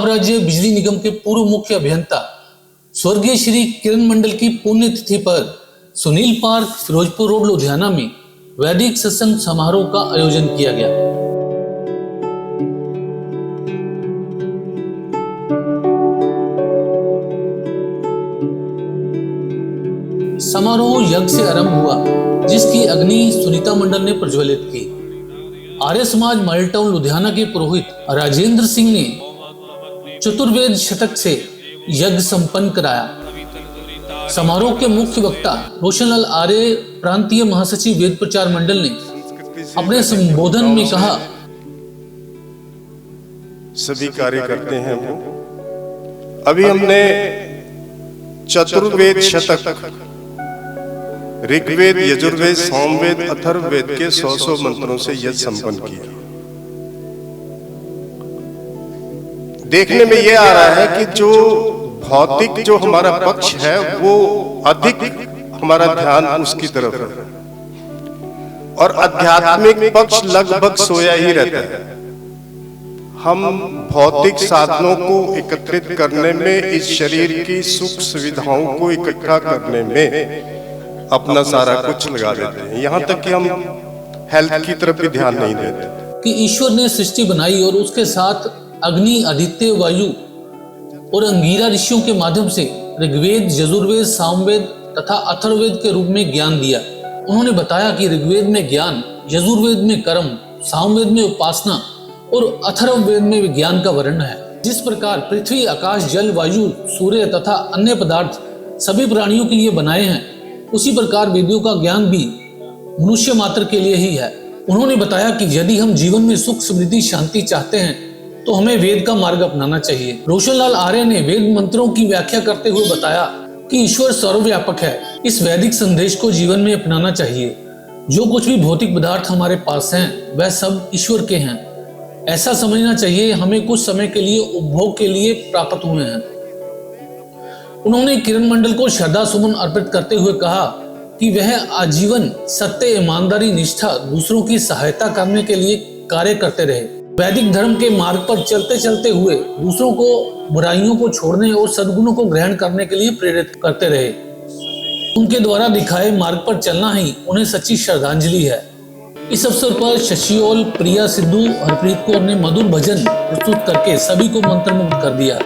राज्य बिजली निगम के पूर्व मुख्य अभियंता स्वर्गीय श्री किरण मंडल की पुण्यतिथि पर सुनील पार्क, फिरोजपुर रोड, लुधियाना में वैदिक सत्संग समारोह का आयोजन किया गया। समारोह यज्ञ से आरंभ हुआ, जिसकी अग्नि सुनीता मंडल ने प्रज्वलित की। आर्य समाज मॉडल टाउन लुधियाना के पुरोहित राजेंद्र सिंह ने चतुर्वेद शतक से यज्ञ संपन्न कराया। समारोह के मुख्य वक्ता रोशनलाल आर्य, प्रांतीय महासचिव वेद प्रचार मंडल ने अपने संबोधन में कहा, सभी कार्य करते हैं वो। अभी हमने चतुर्वेद शतक, ऋग्वेद, यजुर्वेद, सामवेद, अथर्ववेद के 100 मंत्रों से यज्ञ संपन्न किया। देखने में यह आ रहा है कि जो भौतिक जो हमारा पक्ष है वो अधिक हमारा ध्यान उसकी तरफ है और आध्यात्मिक पक्ष लगभग सोया ही रहता है। हम भौतिक साधनों को एकत्रित करने में, इस शरीर की सुख सुविधाओं को इकट्ठा करने में अपना सारा कुछ लगा देते हैं, यहाँ तक कि हम हेल्थ की तरफ भी ध्यान नहीं देते। कि ईश्वर ने सृष्टि बनाई और उसके साथ अग्नि, आदित्य, वायु और अंगीरा ऋषियों के माध्यम से ऋग्वेद, यजुर्वेद, सामवेद तथा अथर्ववेद के रूप में ज्ञान दिया। उन्होंने बताया कि ऋग्वेद में ज्ञान, यजुर्वेद में कर्म, सामवेद में उपासना और अथर्ववेद में विज्ञान का वर्णन है। जिस प्रकार पृथ्वी, आकाश, जल, वायु, सूर्य तथा अन्य पदार्थ सभी प्राणियों के लिए बनाए हैं, उसी प्रकार वेदों का ज्ञान भी मनुष्य मात्र के लिए ही है। उन्होंने बताया कि यदि हम जीवन में सुख, समृद्धि, शांति चाहते हैं तो हमें वेद का मार्ग अपनाना चाहिए। रोशनलाल आर्य ने वेद मंत्रों की व्याख्या करते हुए बताया कि ईश्वर सर्वव्यापक है। इस वैदिक संदेश को जीवन में अपनाना चाहिए। जो कुछ भी भौतिक पदार्थ हमारे पास हैं, वह सब ईश्वर के हैं। ऐसा समझना चाहिए हमें कुछ समय के लिए उपभोग के लिए प्राप्त हुए हैं। उन्होंने किरण मंडल को श्रद्धा सुमन अर्पित करते हुए कहा कि वह आजीवन सत्य, ईमानदारी, निष्ठा, दूसरों की सहायता करने के लिए कार्य करते रहे। वैदिक धर्म के मार्ग पर चलते चलते हुए दूसरों को बुराइयों को छोड़ने और सद्गुणों को ग्रहण करने के लिए प्रेरित करते रहे। उनके द्वारा दिखाए मार्ग पर चलना ही उन्हें सच्ची श्रद्धांजलि है। इस अवसर पर शशिओल, प्रिया सिद्धू, हरप्रीत कौर ने मधुर भजन प्रस्तुत करके सभी को मंत्रमुग्ध कर दिया।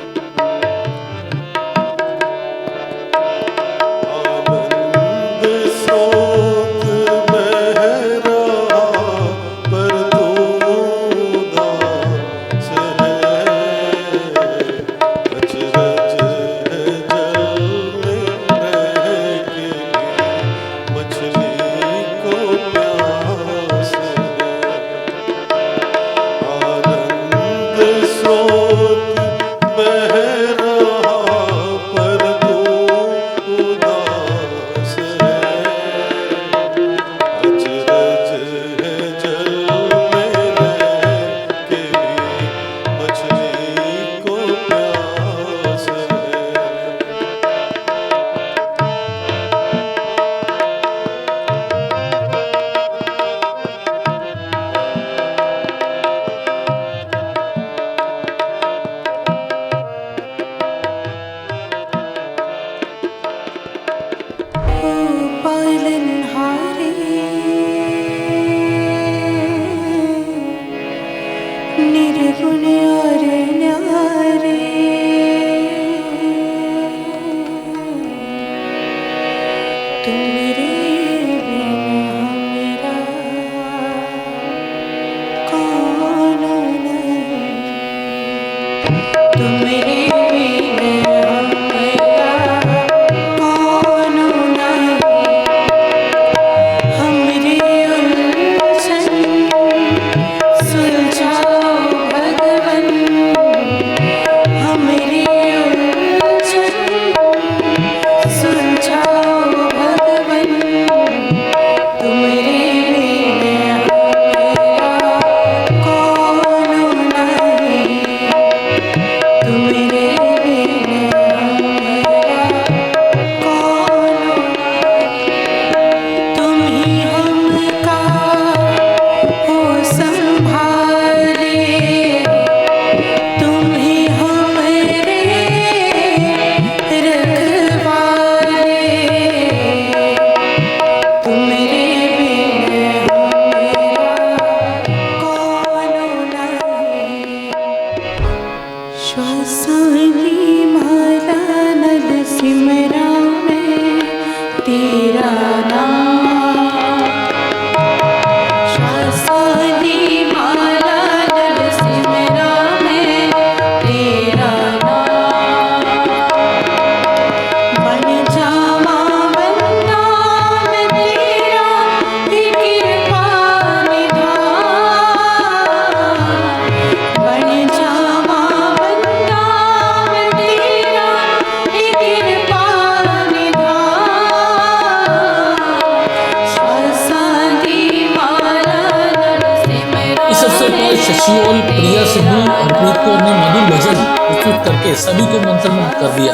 कौर ने मधुर भजन प्रस्तुत करके सभी को मंत्रमुग्ध कर दिया।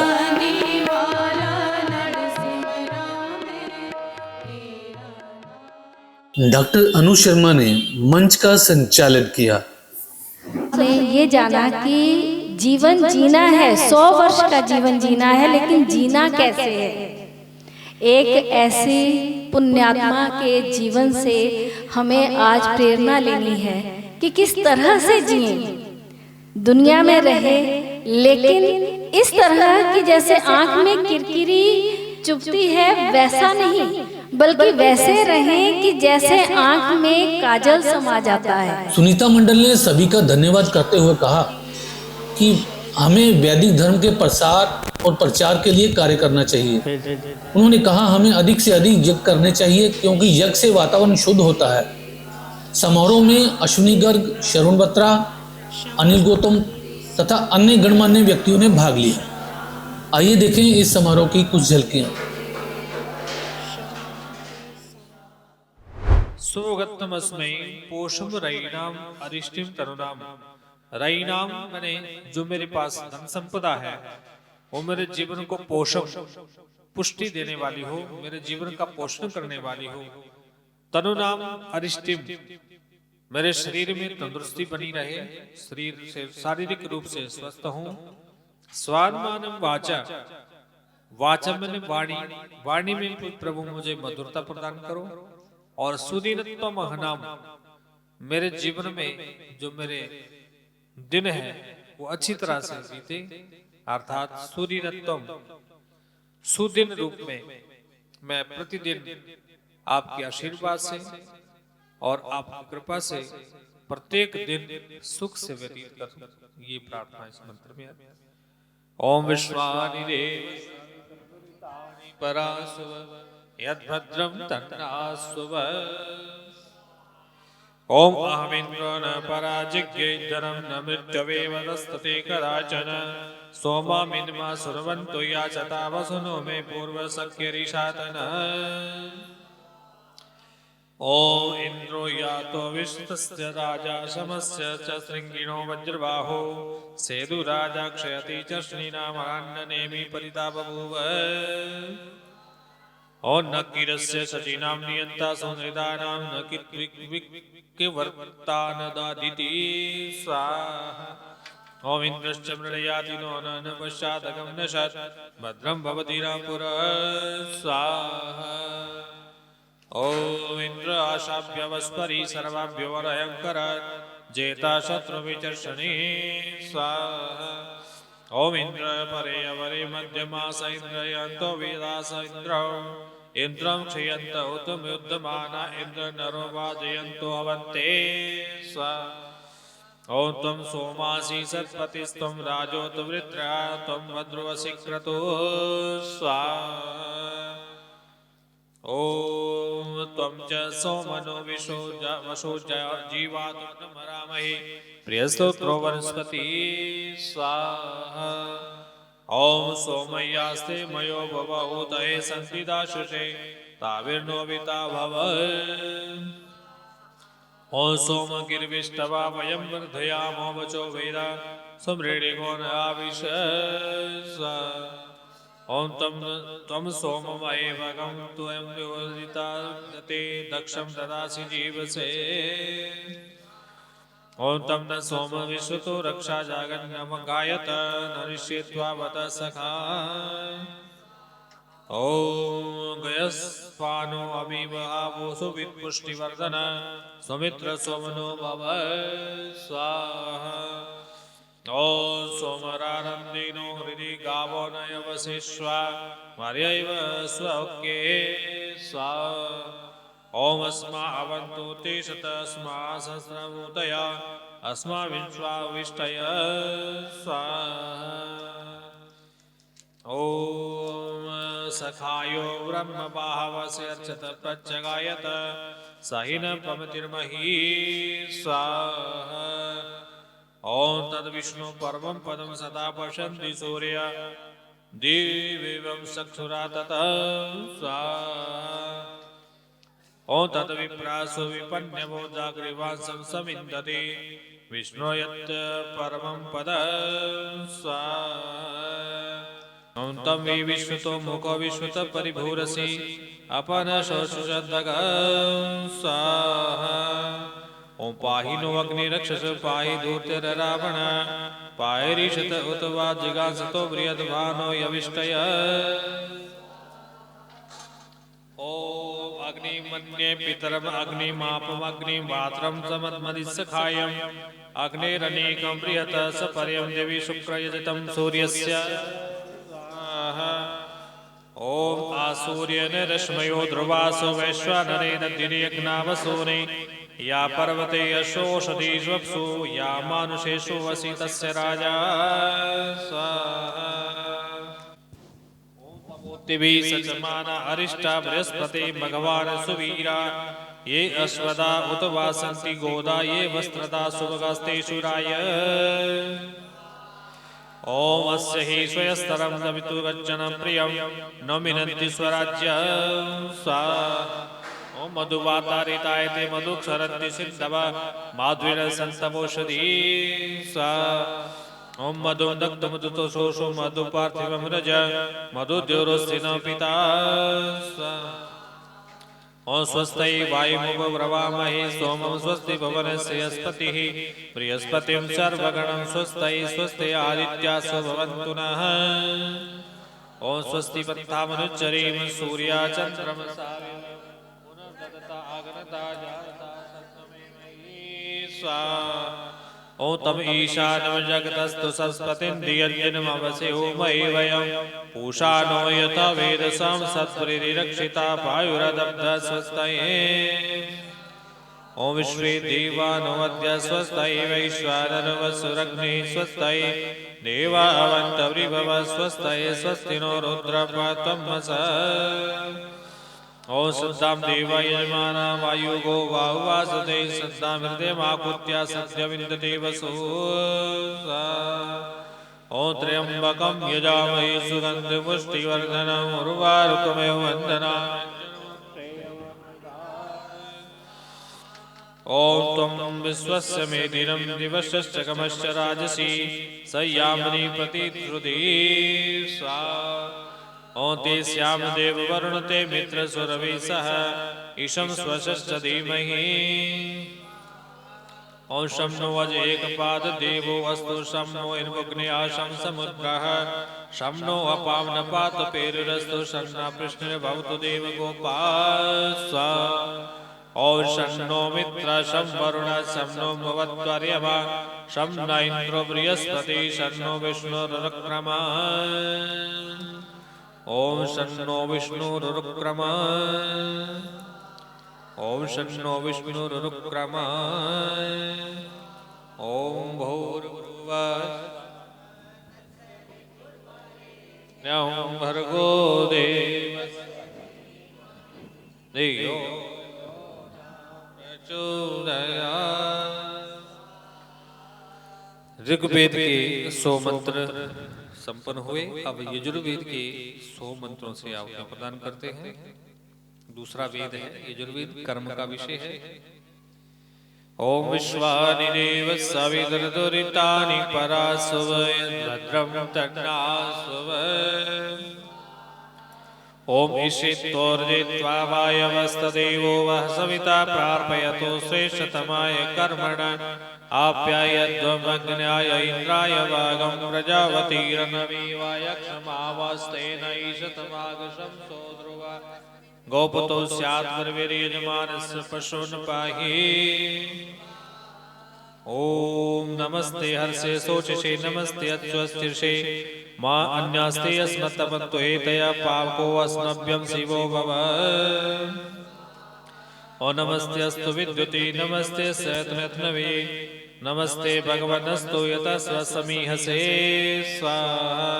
डॉक्टर अनु शर्मा ने मंच का संचालन किया। ने ये जाना कि जीवन जीना है, 100 वर्ष का जीवन जीना है, लेकिन जीना कैसे है। एक ऐसी पुण्यात्मा के जीवन से हमें आज प्रेरणा लेनी है कि किस तरह से जिए, दुनिया में रहे, लेकिन इस तरह की जैसे आंख में किरकिरी चुभती है वैसा नहीं, बल्कि वैसे रहें कि जैसे आंख में काजल समा जाता है। सुनीता मंडल ने सभी का धन्यवाद करते हुए कहा कि हमें वैदिक धर्म के प्रसार और प्रचार के लिए कार्य करना चाहिए। उन्होंने कहा हमें अधिक से अधिक यज्ञ करने चाहिए, क्योंकि यज्ञ से वातावरण शुद्ध होता है। समारोह में अश्विनी गर्ग, शरण बत्रा, अनिल गौतम तथा अन्य गणमान्य व्यक्तियों ने भाग लिया। आइए देखें इस समारोह की कुछ झलकियां। सुगतमस्मै पोषम रईनाम अरिष्टिम तरुणाम। रईनाम माने जो मेरे पास धन संपदा है, वो मेरे जीवन को पोषण पुष्टि देने वाली हो, मेरे जीवन का पोषण करने वाली हो। तनुनाम अरिष्टिम, मेरे शरीर में तंदुरुस्ती बनी रहे, शरीर से शारीरिक रूप से स्वस्थ हूँ। स्वात्मानम वाचा, वाचा मैंने वाणी, वाणी में प्रभु मुझे मधुरता प्रदान करो। और सुदीनत्व महनाम, मेरे जीवन में जो मेरे दिन है वो अच्छी तरह से बीते, अर्थात सुदीनत्व, सुदिन रूप में मैं प्रतिदिन आपके आशीर्वाद से और आपकी कृपा से प्रत्येक दिन सुख से व्यतीत करूं। ये प्रार्थना इस मंत्र में है। ओम विश्वानि देव परासुव यद्भद्रं तन्नास्व। ओम अहमिन्द्रो न पराजिज्ञेद्धरं न मृत्यवे वदस्तते कदाचन। सोमामिन्मा सुरवन्तो याचता वसुनो मे पूर्वसख्यरिषातन। ओम इंद्रो यातो विश्वस्य राजा समस्य च श्रृंगिणो वज्रबाहो। सेदु राजा क्षयति च श्रीनामान्ननेमि परिता बभूव। और न किरस्य सचीनां नियंता सुहृदानां न किवर्ता न दादिति स्वाहा। ओम इंद्रश्च मृडयाति नो न पश्चादगं न शत् भद्रं भवति रापुरा स्वाहा। ओम इंद्र आशाभ्य वस्परि सर्वाभ्यो वरयंकर जेता शत्रु विचर्षणे स्वाहा। ओम इंद्र परे अवरे मध्यमास इंद्रयंतो वेदास इंद्रो इंद्रं क्षयंत उत्तम युद्धमाना इंद्र नरो वाजयंतो अवन्ते स्वाहा। ओम त्वं सोमासि सत्पतिस्त्वं राजोत वृत्रा त्वं भद्रवसि क्रतो स्वाहा। ओम त्वं च सोमनो वशो जीवातु न मरामहे प्रियस्तोत्रो वनस्पति स्वाहा। ओम सोमयास्ते मयो भव उदये संस्थिताशुषे ताविर्नोविता भव। ओम सोम गिर्विष्टवा वयं वर्धयामो वचो वेदा समृडिगो न आविश स्वाहा। ओम त्वं सोममयेवगं त्वं विवर्जिता ते दक्षं ददासि जीवसे। ओम तं न सोम विश्वतो रक्षा जागन्नमगायत नरिष्येत्वा वद सखा। ओम गयस्वानो अमीव आवोसु विपुष्टिवर्धन सुमित्र सोमनो भव स्वाहा। ओम सोमरानन्दिनो हृदि गावो नयवसिष्वा मर्यैव स्वके स्वाहा। ओम अस्मा अवन्तु ते शतस्मा सहस्रभूतया अस्मा विश्वाविष्टय स्वाहा। ओम सखायो ब्रह्म बाहवस्य अर्चत प्रत्यगायत सहिन पमतिर्मही स्वाहा। ओम तद्विष्णु परमं पदं सदा पश्यन्ति सूर्य दिव्यं चक्षुरा ततः स्वाहा। ओम तद्विप्रासो विपन्यवो जागृवांसं समिन्दति विष्णोयत् परमं पदं ॐ तं वि विश्वतो मुखो विश्वत परिभूरसि अपनशोषदग स्वाहा ॐ पाहि नो अग्निरक्षस पाहि धूर्तिररावण पायरीषत उत वा जिगांसतो बृहद्भानो यविष्टय ॐ अग्निमन्ये पितरम् अग्निमापम् अग्निमात्रं समद्मदिसखायम् अग्नेरनेकं बृहत सपर्यं देवी शुक्रयजतं सूर्यस्य ॐ आसूर्येण रश्मयो ध्रुवासो वैश्वानरेण दिर्यज्ञावसूने या पर्वते यशोषधीष्वप्सु या मानुषेषु वसि तस्य राजा स्वाहा ॐ सचमाना अरिष्टा बृहस्पति भगवान् सुवीरा ये अश्वदा उत वासन्ति गोदा ये वस्त्रदा सुभगास्तेषु राय ॐ अस्य हि स्वयस्तरं नमितु गच्छनं प्रियं न मिनन्ति स्वराज्यं स्वाहा ॐ मधुवातारिताय ते मधुक्षरन्ति सिन्धव माध्वीरसन्तमोषधी स्वाहा ॐ मधुं दग्धमधुतोषो मधुपार्थिवं रज मधुद्योरोऽस्ति न पिता स्वाहा ॐ स्वस्ति वायुमुपब्रवामहे सोमं स्वस्ति भुवनस्य यस्पतिः बृहस्पतिं सर्वगणं स्वस्ति स्वस्ति आदित्यासो भवन्तु नः ॐ स्वस्ति पन्थामनुच्चरीं सूर्या चन्द्रमसा पुनर्ददता आगनता जाता सत्त्वमेवैः स्वाहा ॐ तम ईशानं जगतस्तु सरस्वतीन्द्रियञ्जनमवसे ओमये वयं पूषानो यथा वेदसां सत्परिरक्षिता पायुरदब्धा स्वस्तये ॐ विश्वे देवानो स्वस्तये वैश्वानरो वसुरग्निः स्वस्तये देवा अवन्तव्रिभव स्वस्तये स्वस्ति नो रुद्रपातमसा ॐ शुद्धां देव यजमाना वायुगो वाहुवासते शुद्धां हृदयमाकुत्या सत्यविन्दते वसु ॐ त्र्यम्बकं यजामहे सुगन्धिपुष्टिवर्धनम् उर्वारुकमेव वन्दनामि ॐ त्वं विश्वस्य मेदिनं दिवसश्च कमश्च राजसि संयामनि प्रतिश्रुति स्वाहा ॐ ते श्याम देव वरुण ते मित्र सुरभि सह ईशं स्वशश्च धीमहि ॐ शं नो अज एकपाद देवो अस्तु शं नो इन्वग्न्याशं समुद्रः शं नो अपावनपात पेरुरस्तु शं न पृष्णिर्भवतु देवगोपाल स्वाहा ॐ शं नो मित्र शं वरुण शं नो भवत्वर्यमा शं न इन्द्रो बृहस्पति शं नो विष्णुरुक्रमः ॐ शं नो विष्णुरुक्रमः ॐ शं नो विष्णुरुक्रमः ॐ भूर्भुवः ॐ भर्गो देवस्य धियो प्रचोदयात्। ऋग्वेद के 100 मंत्र संपन्न हुए। अब यजुर्वेद के 100 मंत्रों से आहुति प्रदान करते हैं। दूसरा वेद है यजुर्वेद, कर्म का विषय है। ओम विश्वानि देव सवितरदुरितानि परासुव भद्रं तन्नासुव। ओम ईशित्तोर्जित्वा वायवस्तदेवो वः सविता प्रार्पयतो श्रेष्ठतमाय कर्मण आप्यायध्वमग्न्याय इन्द्राय वागं प्रजावतीरनवीवाय क्षमावास्तेन ईशतमागशं सोऽध्रुवा गोपतो स्यात्मर्विर्यजमानस्य पशून् पाहि। ओम नमस्ते हर्षे शोचसे नमस्ते अच्युस्तिर्षे मां अन्यास्ते अस्मत्तपन्तो एतया पावको अस्नभ्यं शिवो भव। ओ नमस्ते अस्तु विद्युति नमस्ते सैतनत्नवे नमस्ते भगवनस्तु यतः स्वसमीहसे स्वाहा।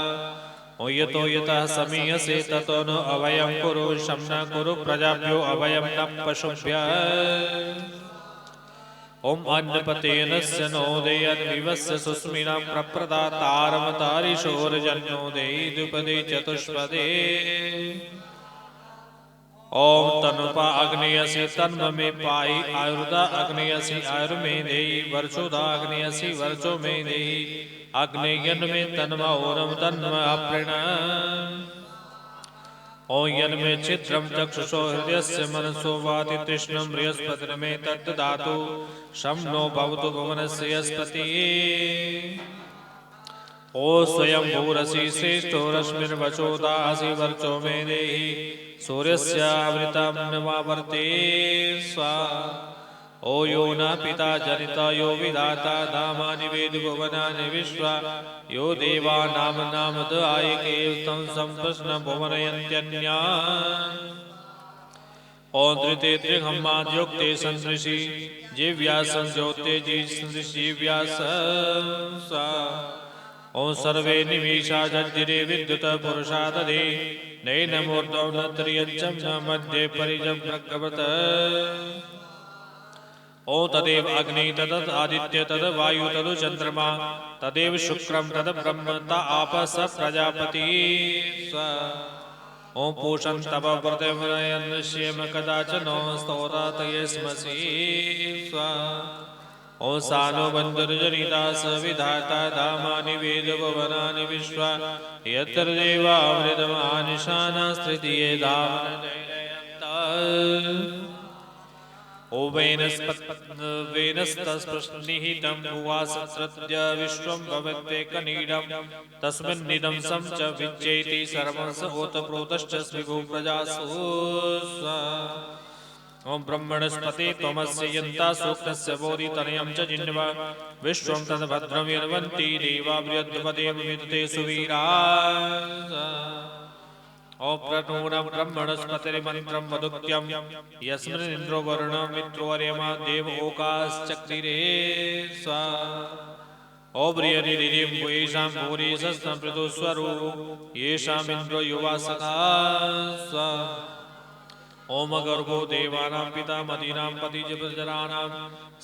ओ यतो यतः समीहसे ततो न अवयं कुरु शं न कुरु प्रजाभ्यो अवयं न पशुभ्यः। ओम अन्नपतेनस्य नोदयन्विवस्य सुस्मिनं प्रप्रदातारमतारिशोर्जन्योदये द्विपदे चतुष्पदे। ओम तनुपा अग्नियसि तन्म में पाई आयुर्दा अग्नियसि आयुर्मे देहि वर्चोदा अग्नियसि वर्चो में देहि अग्नेयन में तन्म ओरम तन्म अप्रण ओं यन्मे छिद्रं चक्षुषो हृदयस्य मनसो वाति तृष्णं बृहस्पतिर्मे तद्ददातु शं नो भवतु भुवनस्य यस्पतिः ओ स्वयं भूरसि श्रेष्ठो रश्मिर्वचोदासि वर्चो मे देहि सूर्यस्यावृतं नवावर्ते स्वाहा ओ यो न पिता जनिता यो विधाता धामानि वेद भुवनानि विश्वा यो देवानां नामद आयके तं संप्रश्न भुवनयन्त्यन्या ओं धृते त्रिहम्माद्योक्ते सन्दृशि जीव्या संज्योते जीव्यास ओं सर्वे निमीषा जज्जिरे विद्युत पुरुषा दधे नैनमूर्धौ न त्रियञ्चं न मध्ये परिजं भगवत ओं तदेव अग्नि तद आदित्य तद वायु तदु चंद्रमा तदेव शुक्रम तद ब्रह्म त आप स प्रजापति ओं पूषं तव प्रतिमनयन्ष्येम कदाचनो स्तोरातयस्मसि ओं सानो बन्धुर्जनिता स विधाता धामानि वेद भुवनानि विश्वा यत्र देवामृतमानिशानास्तृतीये धामनजयन्ता ओ वेनस्तस्पृष्निहितं भुवासत्रद्य विश्वं भवत्ते कनीडं तस्मिन्निदं सं च विच्चेति सर्वं स ओतप्रोतश्च स्विगो प्रजासु ओं ब्रह्मणस्पते त्वमस्य यन्ता सूक्तस्य बोधितनयं च जिन्वा विश्वं तद्भद्रं यन्वन्ति देवा बृहद्पदेव विदते सुवीरा ओ प्रणूनं ब्रह्मणस्पतिर्मन्त्रं वदुक्त्यं यस्मिन्निन्द्रो वरुणो मित्रोर्यमा देव ओकाश्चक्रिरे स्वाहा ओ बृहन्निधिं येषां भूरिशस्त्रमृदुस्वरो येषामिन्द्रो युवासखा स्वाहा ओम गर्भो देवानां पिता मदीनां पतिजराणां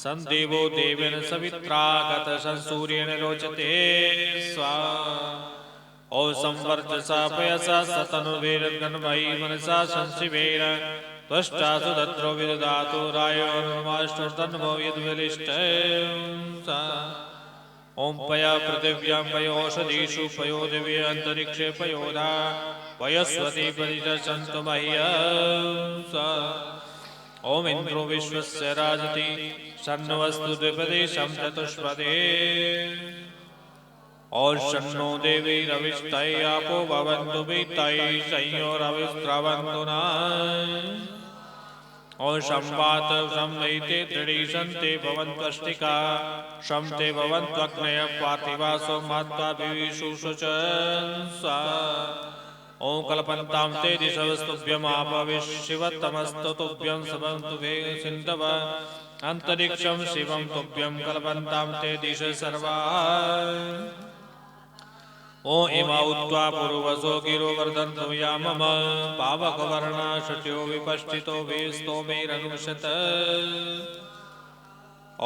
सन्देवो देवेन सवित्रा गतशंसूर्येण रोचते स्वाहा ओ संवर्चसा पयसा सतनुर्वेदगन्मयी मनसा संशिवेन त्वष्टा सुदत्रो विदधातु रायोर्माष्टोर्तन्वो यद्विलिष्टं ओं पया पृथिव्यां पयोषधीषु पयो दिव्ये अन्तरिक्षे पयोधा वयस्वती परिचर्चन्तु मह्यं ओं इन्द्रो विश्वस्य राजति शन्नवस्तु द्विपदे शं चतुष्पदे और शन्नो देवी रविस्तै आपो भवन्तु वित्तै संयोरविस्रवन्तु न और संवात संवैते त्रिणीशन्ते भवन्त्वष्टिका शं ते भवन्त्वग्नय पार्थिवासो मात्वा विविशुषुचन् ओं कल्पन्तां ते दिशवस्तुभ्यमापविशिवत्तमस्तु तुभ्यं समन्तु सिन्धव अन्तरिक्षं शिवं तुभ्यं कल्पन्तां ते दिश सर्वा ओ इमा उत्वा पुरुवसो गिरो वर्धन्तो यामम पावकवर्णा शुच्यो विपश्चितो वेस्तोमेरनुषत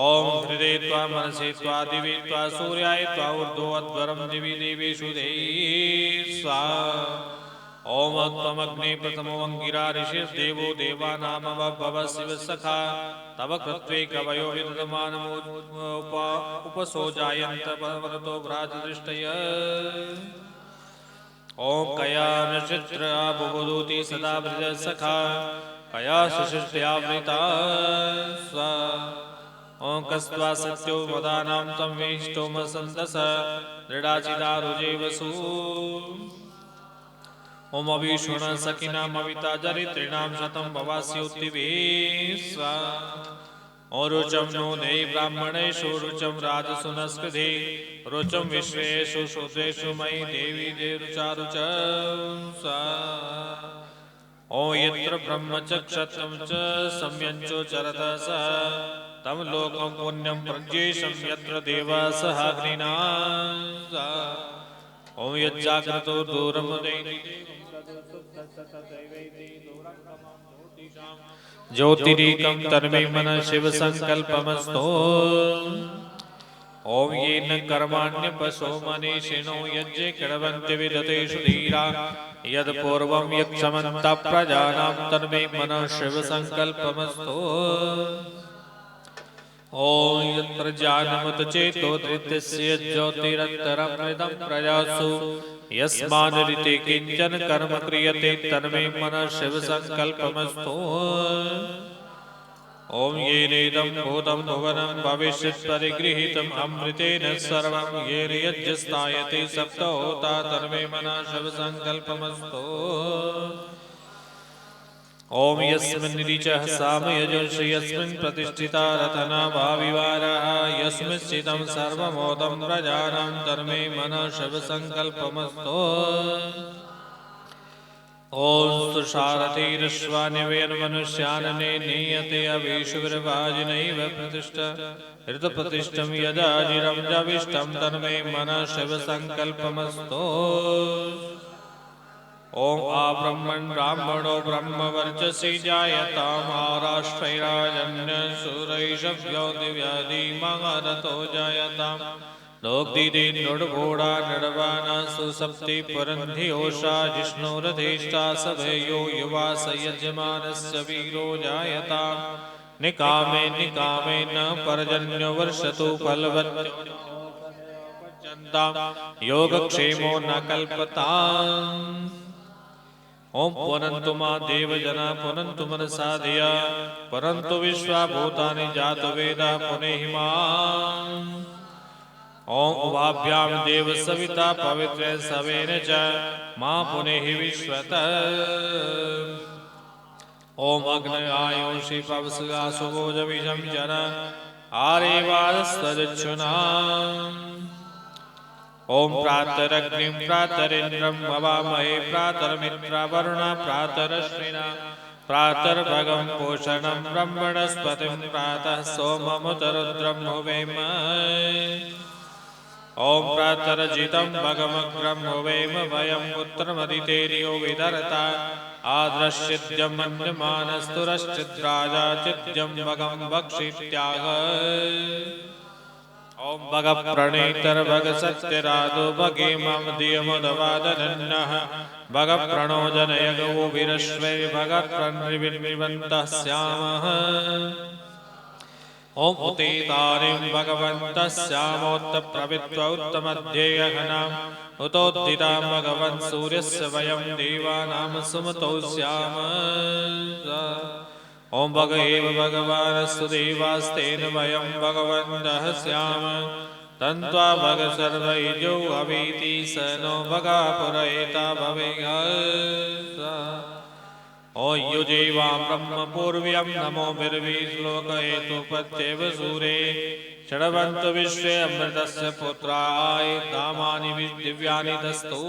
ओं हृदे त्वा मनसि त्वा दिवि त्वा सूर्याय त्वा ऊर्ध्वोऽध्वरं दिवि देवेषु देहि स्वाहा ओम त्वमग्ने प्रथमो अंगिरा ऋषिर्देवो देवानामभव शिव सखा तव कृत्वे कवयो विदधमानमुपसोजायन्त परतो व्राजदृष्टय ओम कया नक्षत्र बुबुधूति सदा वृज सखा कया सुशिष्टयावृता स्वा ओं कस्त्वा सत्यो वदानां तं वेष्टोमसन्दस दृढाचिदारुजे वसु ओम अभिषुण सखिनाम अविता जरित्रिणाम शतं भवास्योत्तिवे स्वाहा और रुचम नो देहि ब्राह्मणेषु रुचम राजसुनस्कृते रुचम विश्वेषु शूद्रेषु मयि देवी देरुचारुचम स्वाहा ओ यत्र ब्रह्म च क्षत्रं च सम्यञ्चो चरत स तं लोकं पुण्यं प्रज्येशं यत्र देवा सहाग्निना ओम यज्जाग्रतो दूरं ज्योतिरीकं तन्मे मन शिव संकल्पमस्तो ओम येन कर्माण्यपशो मनीषिणो यज्ञे कडवन्ति विदतेषु धीरा यद पूर्वं यक्षमन्तः प्रजानां तन्मे मनः शिव संकल्पमस्तु। ओम यत्र ज्ञानमुत चेतो धृतस्य ज्योतिरन्तरं मृदं प्रजासु यस्मादृते किंचन कर्म क्रियते तन्मे मनः शिव संकल्पमस्तु। ओम येनेदं भूतं भुवनं भविष्यत् परिगृहीतम् अमृतेन सर्वं येन यज्ञस्थायते सप्तहोता तन्मे मनः शिव संकल्पमस्तु। ओम यस्मिन् ऋचः सामयजुषि यस्मिन् प्रतिष्ठिता रतना भाविवारः यस्मिन् स्थितं सर्वमोदं प्रजानां तन्मे मनः शिव संकल्पमस्तु। ओम सुषारथिरश्वानिवेर्मनुष्यान् नीयते अभीषुविर्वाजिनैव प्रतिष्ठा ऋतुप्रतिष्ठं यदाजिरं जविष्टं तन्मे मनः शिव संकल्पमस्तु। ओम आब्रह्मन् ब्राह्मणो ब्रह्मवर्चसि जायताम् आराष्ट्रैराजन्यसूरैषभ्यो दिव्यादिमहारथो जायताम् लोकदीदे नृढघोड़ा नृढवाना सुसप्ति पुरन्धियोषा जिष्णुरधिष्ठा सभयो युवा स यजमानस्य वीरो जायताम् निकामे निकामे न पर्जन्यो वर्षतु फलवत्यो योगक्षेमो न कल्पताम्। ओम पुनन्तु मा देवजना पुनन्तु मनसा धिया परन्तु विश्वा भूतानि जातु वेदा पुनेहिमान्। ओम उभाभ्यां देव सविता पवित्र सवेन च मा पुनेहि विश्वत। ओम अग्नि आयुषि पवसगा सुभोजविषं जन आरेवास्तजुच्छुना। ओम प्रातरग्निं प्रातरिन्द्रं मवामहे प्रातर्मित्रावरुणा प्रातरश्विना प्रातर्भगं पोषणं ब्रह्मणस्पतिं प्रातः सोममुतरुद्रं हुवेम। ओम प्रातरजितं भगमग्रं हुवेम वयं पुत्रमदितेर्यो विदरता आद्रश्चिद्यं मन्यमानस्तुरश्चिद्राजा चिद्यं भगं वक्षित्याग। ओम भग प्रणेतर भग सत्यरादो भगे मम दियमुदवादनन्नः भग प्रणो जनयगो विरश्वे भग प्रणिविन्विवन्तः स्यामः। ओम उतेतारिं भगवन्तः स्यामोत्त प्रवित्व उत्तमध्येयघनाम् उतोद्दितां भगवन् सूर्यस्य वयं देवानां सुमतौ स्याम। ओम भग एव भगवानस्तु देवास्तेन वयं भगवन्तः स्याम तन्त्वा भग सर्वैजो अवीति स नो भगा पुरयिता भवेत्। ओ युजेवा ब्रह्म पूर्व्यं नमो बिर्वीश्लोकहेतुपत्येव सूरे षड्वन्तु विश्वे अमृतस्य पुत्राय धामानि दिव्यानि दस्तु।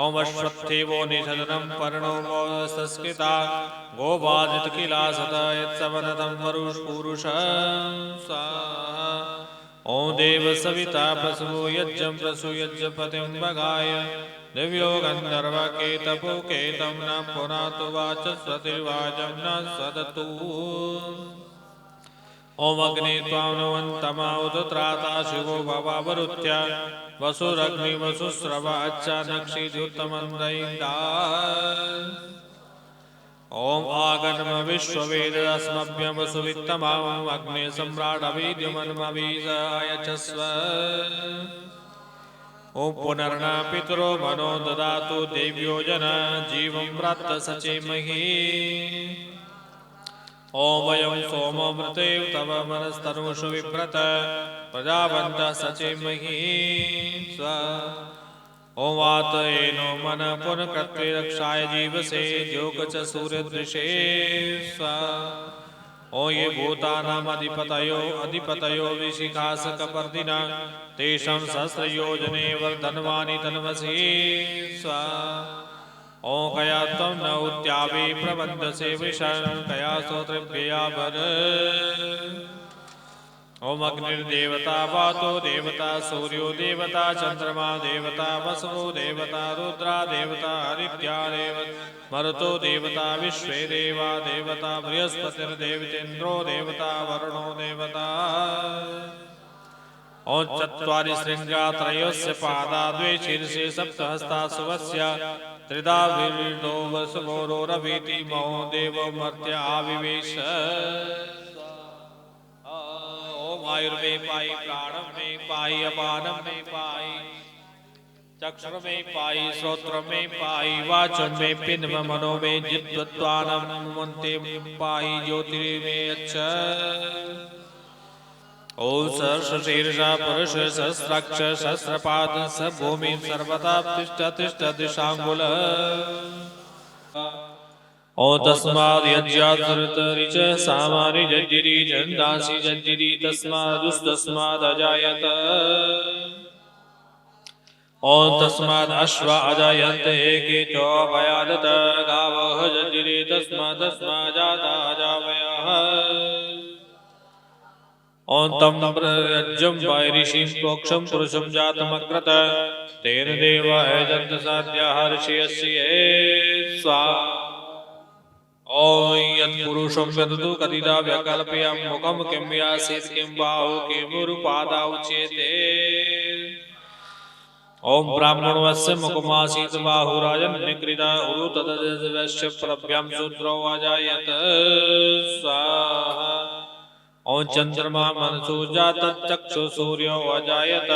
ओम अश्वत्थेवो निषदनं पर्णो संस्कृता गोवादित किला सदा यत्सवनतं वरुषपुरुषं स्वाहा। ओम देव सविता प्रसवो यज्ञं प्रसूयज्ञपतिं भगाय दिव्यो गन्धर्व केतपो केतं न पुनातु वाचस्पतिर्वाचं न सदतु। ओम अग्ने त्वां नुवन्तमाउतत्राता शिवो भवावरुत्य वसुरग्नि वसुस्रवाच्चा नक्षिद्युतमन्दैन्दा। ओम आगन्म विश्ववेदस्मभ्यं वसुवित्तमाम् अग्ने सम्राडवीद्यमन्मवीजायचस्व। ओम पुनर्ना पितरो मनो ददातु देव्यो जना जीवं व्रत सचेमहि। ओम वयं सोममृते तव मनस्तनुषु विव्रत प्रजावन्तः सचेमहि स्वा। ओम वातयेनो मन पुनकृत्वे रक्षाय जीवसे जोगच सूर्यदृशे स्वा। ओ ये भूतानामधिपतयो अधिपतयो विशिखासकपर्दिना तेषां सहस्रयोजने वर्धनवानि तन्वसि स्वा। ओ कया त्वं न उद्यावे प्रबन्धसे विषं कया स्तोत्रभ्यया वर। ओम अग्निर्देवता वातो देवता सूर्यो देवता चंद्रमा देवता वसवो देवता रुद्रा देवता हरिद्या मरुतो देवता विश्वे देवा देवता बृहस्पतिर्देवतेन्द्रो देवता वरुणो देवता। और चत्वारि श्रृंगा त्रयोस्य पादा द्वे शीर्षे सप्तहस्ता सुवस्य त्रिधा विवृतो वसुगोरोरवीति महो देवो मर्त्य आविवेश। ओम आयुर्मे पाई, प्राणम में पाई, अपानम में पाई, चक्षुर में पाई, श्रोत्र में पाई, वाचन में पिन में, मनो में जित्वानम मंते पाई, ज्योतिर्मे अच्छा। ओम सहस्रशीर्षा पुरुष सहस्राक्ष सहस्रपाद स भूमि सर्वदा तिष्ठ तिष्ठ दिशांगुल। ओम तस्माद् यज्ञात् ऋच सामानि जज्जिरी जन्दासि जज्जिरी तस्मादुस्तस्माद् अजायत। ओम तस्माद् अश्वा अजायन्ते एके च भयादत गावः जज्जिरी तस्माद् जाता अजावयः। ओम तम यज्ञं वैरिषिं प्रोक्षं पुरुषं जातमग्रत तेन देवा यजन्त साध्याः ऋषयस्य स्वाहा। ओम यत्पुरुषं यदतु कदिदा व्यकल्प्यं मुखं किं व्यासीत् किं बाहु किं रूपादा उच्यते। ओम ब्राह्मणस्य मुखमासीत् बाहुराजन्यकृता उरु तदस्य प्रभ्यां शूद्रो अजायत स्वाहा। ओम चंद्रमा मनसो जात चक्षु सूर्यो अजायत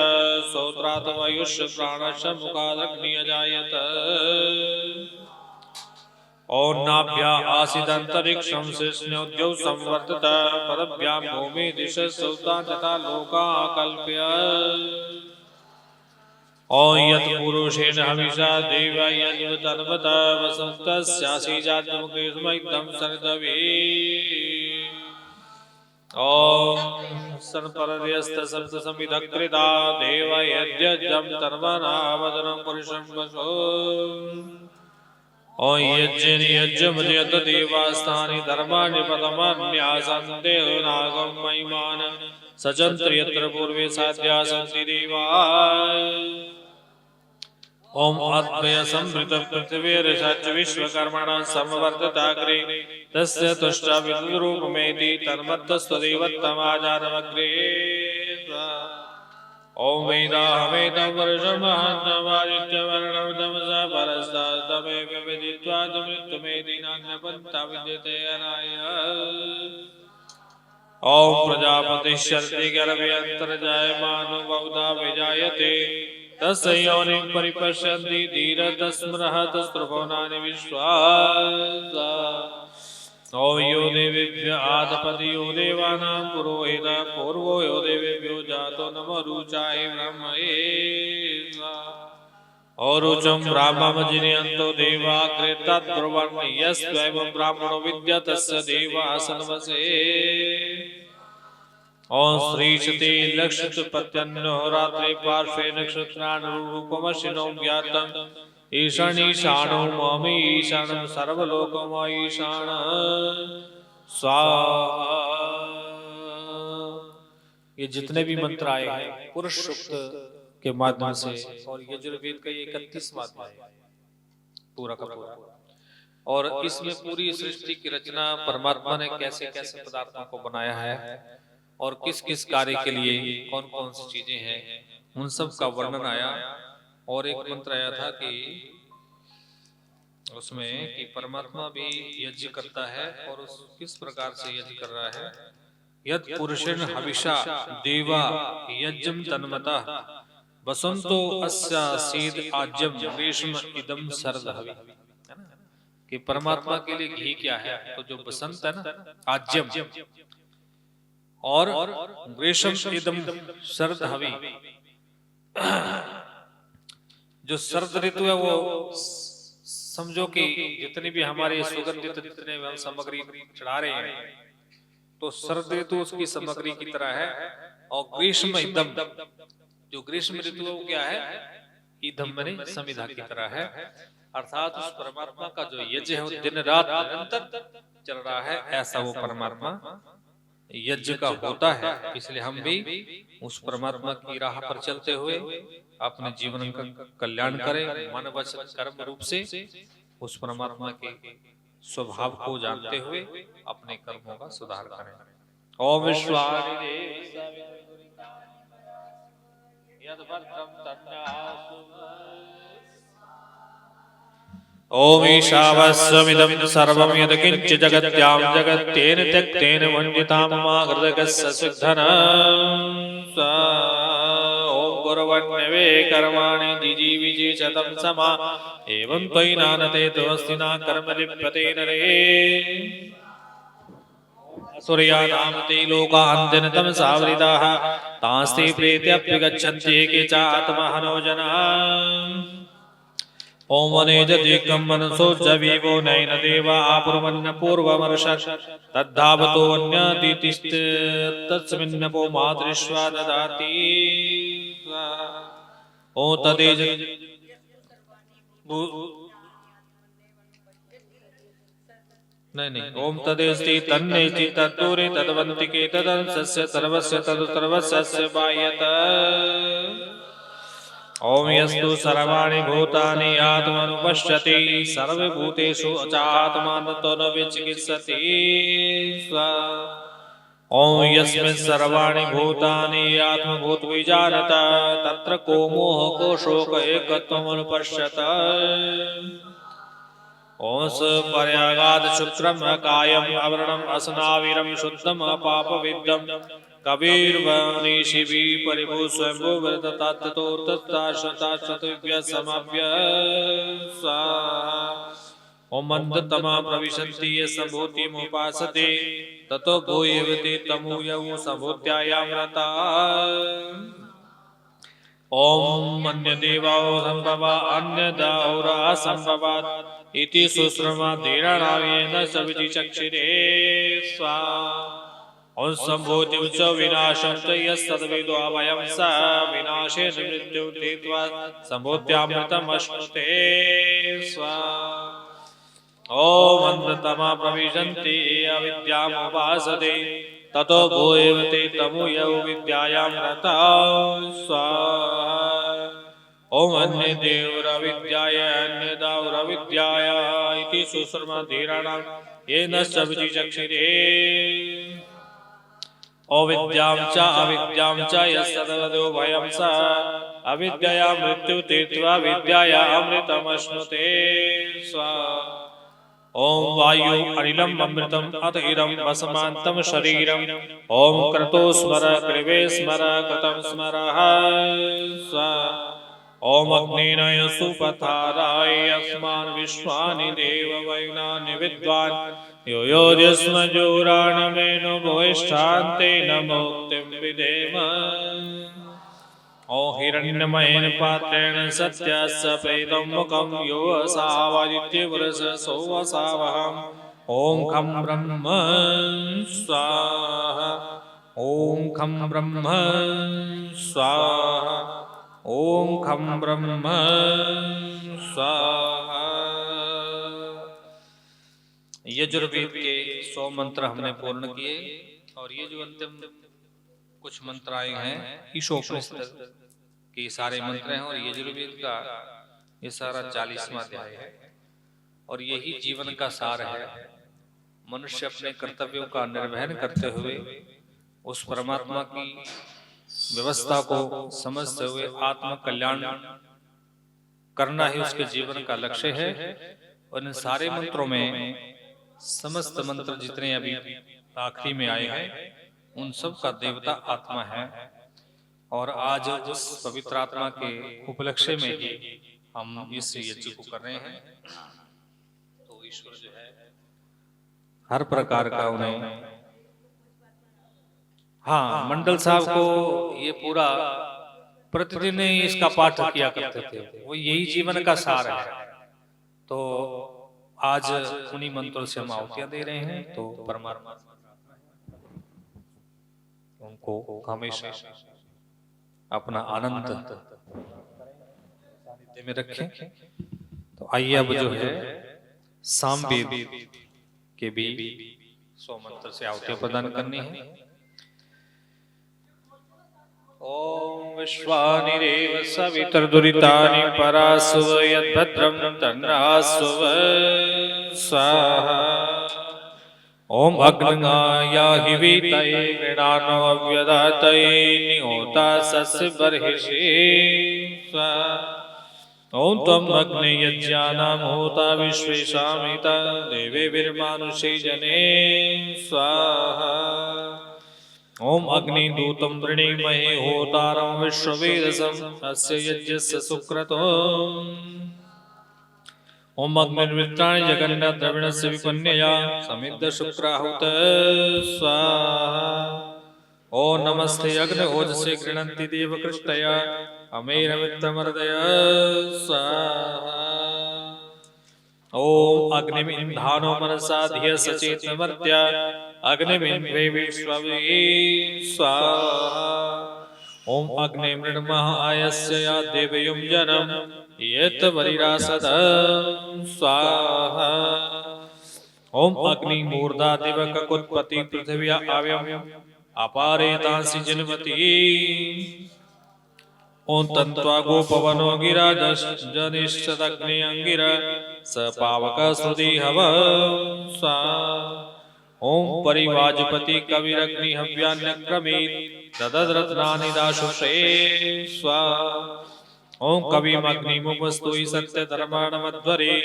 श्रोत्रात् वायुष्य प्राणस्य मुखादग्नि अजायत। ओम नाभ्या आसीदंतरिक्षं शिष्णोद्यौ संवर्तत पदभ्यां भूमि दिशस्सौता तथा लोका कल्प्य। ओम यत् पुरुषेण हविषा देवा यज्ञतन्वत वसन्तस्यासि जातमुखे स्मैक्तं सर्दवे। ओम सर्परर्यस्त सप्त समिधकृता देव यज्ञं तन्वनावदनं पुरुषं वसो। ओम यज्ञमजयत देवास्तानि धर्माणि पदमान्यासन्ते नागं महिमान सचन्त्र यत्र पूर्वे साध्या सन्ति देवा। ओम अद्वय संवृत पृथिवीर्षाच विश्वकर्मणा समवर्तताग्रे तस्य तुष्टा विद्रूपमेति तन्मत्तस्त्वदेवत्तमाजानमग्रे। ओम वेदाहमेतं वर्षमहन्तमादित्यवर्णं तमसा परस्तादमेव विदित्वा मृत्युमेति नान्यपन्था विद्यते अनाय। ओम प्रजापतिश्चरति गर्भे अन्तर्जायमानो बहुधा विजायते तस्य योनिं परिपश्यन्ति धीरतस्मृहतस्त्रिभुवनानि विश्वा। ओम यो देवेभ्य आदपति यो देवानां पुरोहित पूर्वो यो देवेभ्यो जातो नमो रुचाय ब्रह्मणे। और रुचं ब्राह्ममजिनयन्तो देवाग्रे तद्ब्रुवन् यस्त्वैवं ब्राह्मणो विद्यते तस्य देवासनवसे। ओम श्रीशते लक्षितपत्यन्नो रात्रे पार्श्वे नक्षत्रानुरूपमशिनो ज्ञातम् ईशानीशानो मम ईशानं सर्वलोकमईशान स्वाहा। ये जितने भी मंत्र आए हैं पुरुष सूक्त के माध्यम से और यजुर्वेद का 31वां अध्याय पूरा का पूरा। और इसमें पूरी सृष्टि की रचना परमात्मा ने कैसे कैसे पदार्थों को बनाया है और किस किस कार्य के लिए कौन कौन सी चीजें हैं उन सब का वर्णन आया। और एक मंत्र आया था कि उसमें कि परमात्मा भी यज्ञ करता है और उस किस प्रकार से यज्ञ कर रहा है। यद पुरुषेण हविषा देवा यज्ञं तन्मता वसंतो अस्या सीद आज्यम ग्रीष्म इदम शरद हवि। कि परमात्मा के लिए घी क्या है तो जो बसंत है ना आज्यम और ग्रीष्म इदम शरद हवि। जो शरद ऋतु है वो समझो कि जितनी भी हमारे सुगंधित जितने हम सामग्री चढ़ा रहे हैं तो शरद ऋतु उसकी सामग्री की तरह है। और ग्रीष्म इदम जो ग्रीष्म ऋतु है वो क्या है ईदम माने समिधा की तरह है। अर्थात उस परमात्मा का जो यज्ञ है वो दिन रात निरंतर चल रहा है ऐसा वो परमात्मा यज्ञ का होता है। इसलिए हम भी उस परमात्मा की राह पर चलते हुए अपने जीवन का कल्याण करें मन वचन कर्म रूप से उस परमात्मा के स्वभाव को जानते हुए अपने कर्मों का सुधार करें। ओम विश्वामिदेव यद्भद्रं तन्नासु ओम ईशावस्वमिदं सर्वं यत्किञ्चित् जगत्यां जगत्तेन त्यक्तेन वन्दितां मम हृदयस्य सिद्धनं ओम गुरुवन्यवे कर्माणि दिजीविजी शतं समा एवं त्वयि नानते तवस्ति न कर्म लिप्यते नरे सूर्यानां ते लोकान्तिनतम सावरिताः तांस्ते प्रेत्याप्यगच्छन्ति के च आत्महनो जनाः ओम अनेजदेकं मनसो च विवो नैन देवा आपुर्वन्न पूर्वमर्षत् तद्धावतो अन्यदितिस्तस्मिन्नपो मातृश्वा ददाति ओ तदेज नहीं ओम तदेस्ति तन्नेति तद्दूरे तद्वन्तिके तदंसस्य सर्वस्य तदुतर्वस्य बाह्यत ओम यस्तु सर्वाणि भूतानि आत्मनुपश्यति सर्वभूतेषु अचात्मानतो न विचिकित्सति ओम यस्मिन् सर्वाणि भूतानि आत्मभूतविजानत तत्र को मोह को शोक एकत्वमनुपश्यत ओम पर्यागाद शुक्रम कायम आवरणम असनाविरम शुद्धम पापविद्धम कबीर्वनीशिवी परिभू स्वयंभू व्रततात्तो तत्ताशताशतव्य समाप्य ओम मंदतमा प्रविशन्ति ये संभूतिमुपासते ततो भूयेवते तमूयौ संभूत्यायाम्रता ओम अन्यदेवो संभवा अन्यदाउरा संभवात् इति सुश्रमाधीरणावेन सविचिचक्षिरे स्वा ओम संभूतिं च विनाशं च यस्तद्विदो अभयं स विनाशेन मृत्युं तीत्वा संभूत्यामृतमश्नुते स्वा ओम अमृतमा प्रविशन्ति अविद्यामुपासते ततो भूयेवते तमूयौ विद्यायां रता स्वा ओम अन्यदेवरविद्याय अन्यदावरविद्याय इति सुश्रमधीराणां येन सविचिचक्षिरे अविद्यां च अविद्यां च यस्तद्वदो भयं स अविद्यया मृत्यु तीर्त्वा विद्याया अमृतमश्नुते स्वा ओम वायु अनिलम अमृतम अत इदं वसमान्तं शरीरम ओम क्रतो स्मर कृवे स्मर कृतं स्मरः स्वा ओम अग्नेनाय सुपथाराय अस्मान् विश्वानि देव वैनानि विद्वान् यो योजस्मजोराणमेनो भविष्ठान्ते न मुक्तिं विदेम ओ हिरण्यमयेन पात्रेण सत्यस्य प्रेतं मुखं यो असावादित्यवरसो वसावहम् ॐ खं ब्रह्म स्वाहा ॐ खं ब्रह्म स्वाहा ॐ खं ब्रह्म स्वाहा। यजुर्वेद के 100 मंत्र हमने पूर्ण किए और ये जो अंतिम कुछ मंत्र आए हैं ईशोपनिषद के सारे मंत्र हैं और यजुर्वेद का ये सारा 40वां अध्याय है और यही जीवन का सार है। मनुष्य अपने कर्तव्यों का निर्वहन करते हुए उस परमात्मा की व्यवस्था को समझते हुए आत्म कल्याण करना ही उसके जीवन का लक्ष्य है। और इन सारे मंत्रों में समस्त मंत्र जितने अभी आखिरी में आए हैं उन सब का देवता आत्मा है और आज उस पवित्र आत्मा के उपलक्ष्य में ही हम इस यज्ञ को कर रहे हैं। तो ईश्वर जो है हर प्रकार का उन्हें मंडल साहब को ये पूरा प्रतिदिन इसका पाठ किया करते थे, वो यही जीवन का सार है। तो आज उन्हीं मंत्रों से हम आहुतियां दे रहे हैं। तो परमात्मा उनको हमेशा अपना आनंद सानिध्य में रखें। तो आइए अब जो है सामवेद के भी 100 मंत्र से आहुतियां प्रदान करनी है। ओम विश्वानिरेव सवितर्दुरितानि परासुव यद्भद्रं तन्नासुव स्वाहा। ओम अग्निया हिवीतये गृणानो अव्यदातये निहोता सस्य बर्हिषि ओम त्वं अग्ने यज्ञानां होता विश्वेशामिता देवेभिर्मानुषे जने स्वाहा ओम अग्निदूतं वृणीमहे होतारं विश्ववेदसं अस्य यज्ञस्य सुक्रतो ओम अग्निर्वित्राणि जगन्नाथ द्रविणस्य विपन्यया समिद्ध शुक्राहुत स्वाहा ओम नमस्ते अग्नि ओजसे गृह्णन्ति देवकृष्टया अमेरमित्रमर्दय स्वाहा ओम अग्निमिन्धानो मनसा धिय सचेतमर्त्या अग्निमिन्वे विश्ववे स्वाहा ओम अग्निमृण्मः आयस्य या देवयुञ्जनं येत वरिरासद स्वाहा ओम अग्निमूर्धा दिवककुत्पति पृथिव्या आव्यम अपारेतांसि जन्मति ओम तन्त्वा गोपवनो गिरा जनिष्ठदग्नि अंगिरा स पावक श्रुति हव स्वाहा ओम परिवाजपति कविरग्नि हव्यान्यक्रमेत् ददद्रत्नानि दाशुषे स्वाहा ओम कविमग्निमुपस्तुहि सत्यधर्माणमध्वरे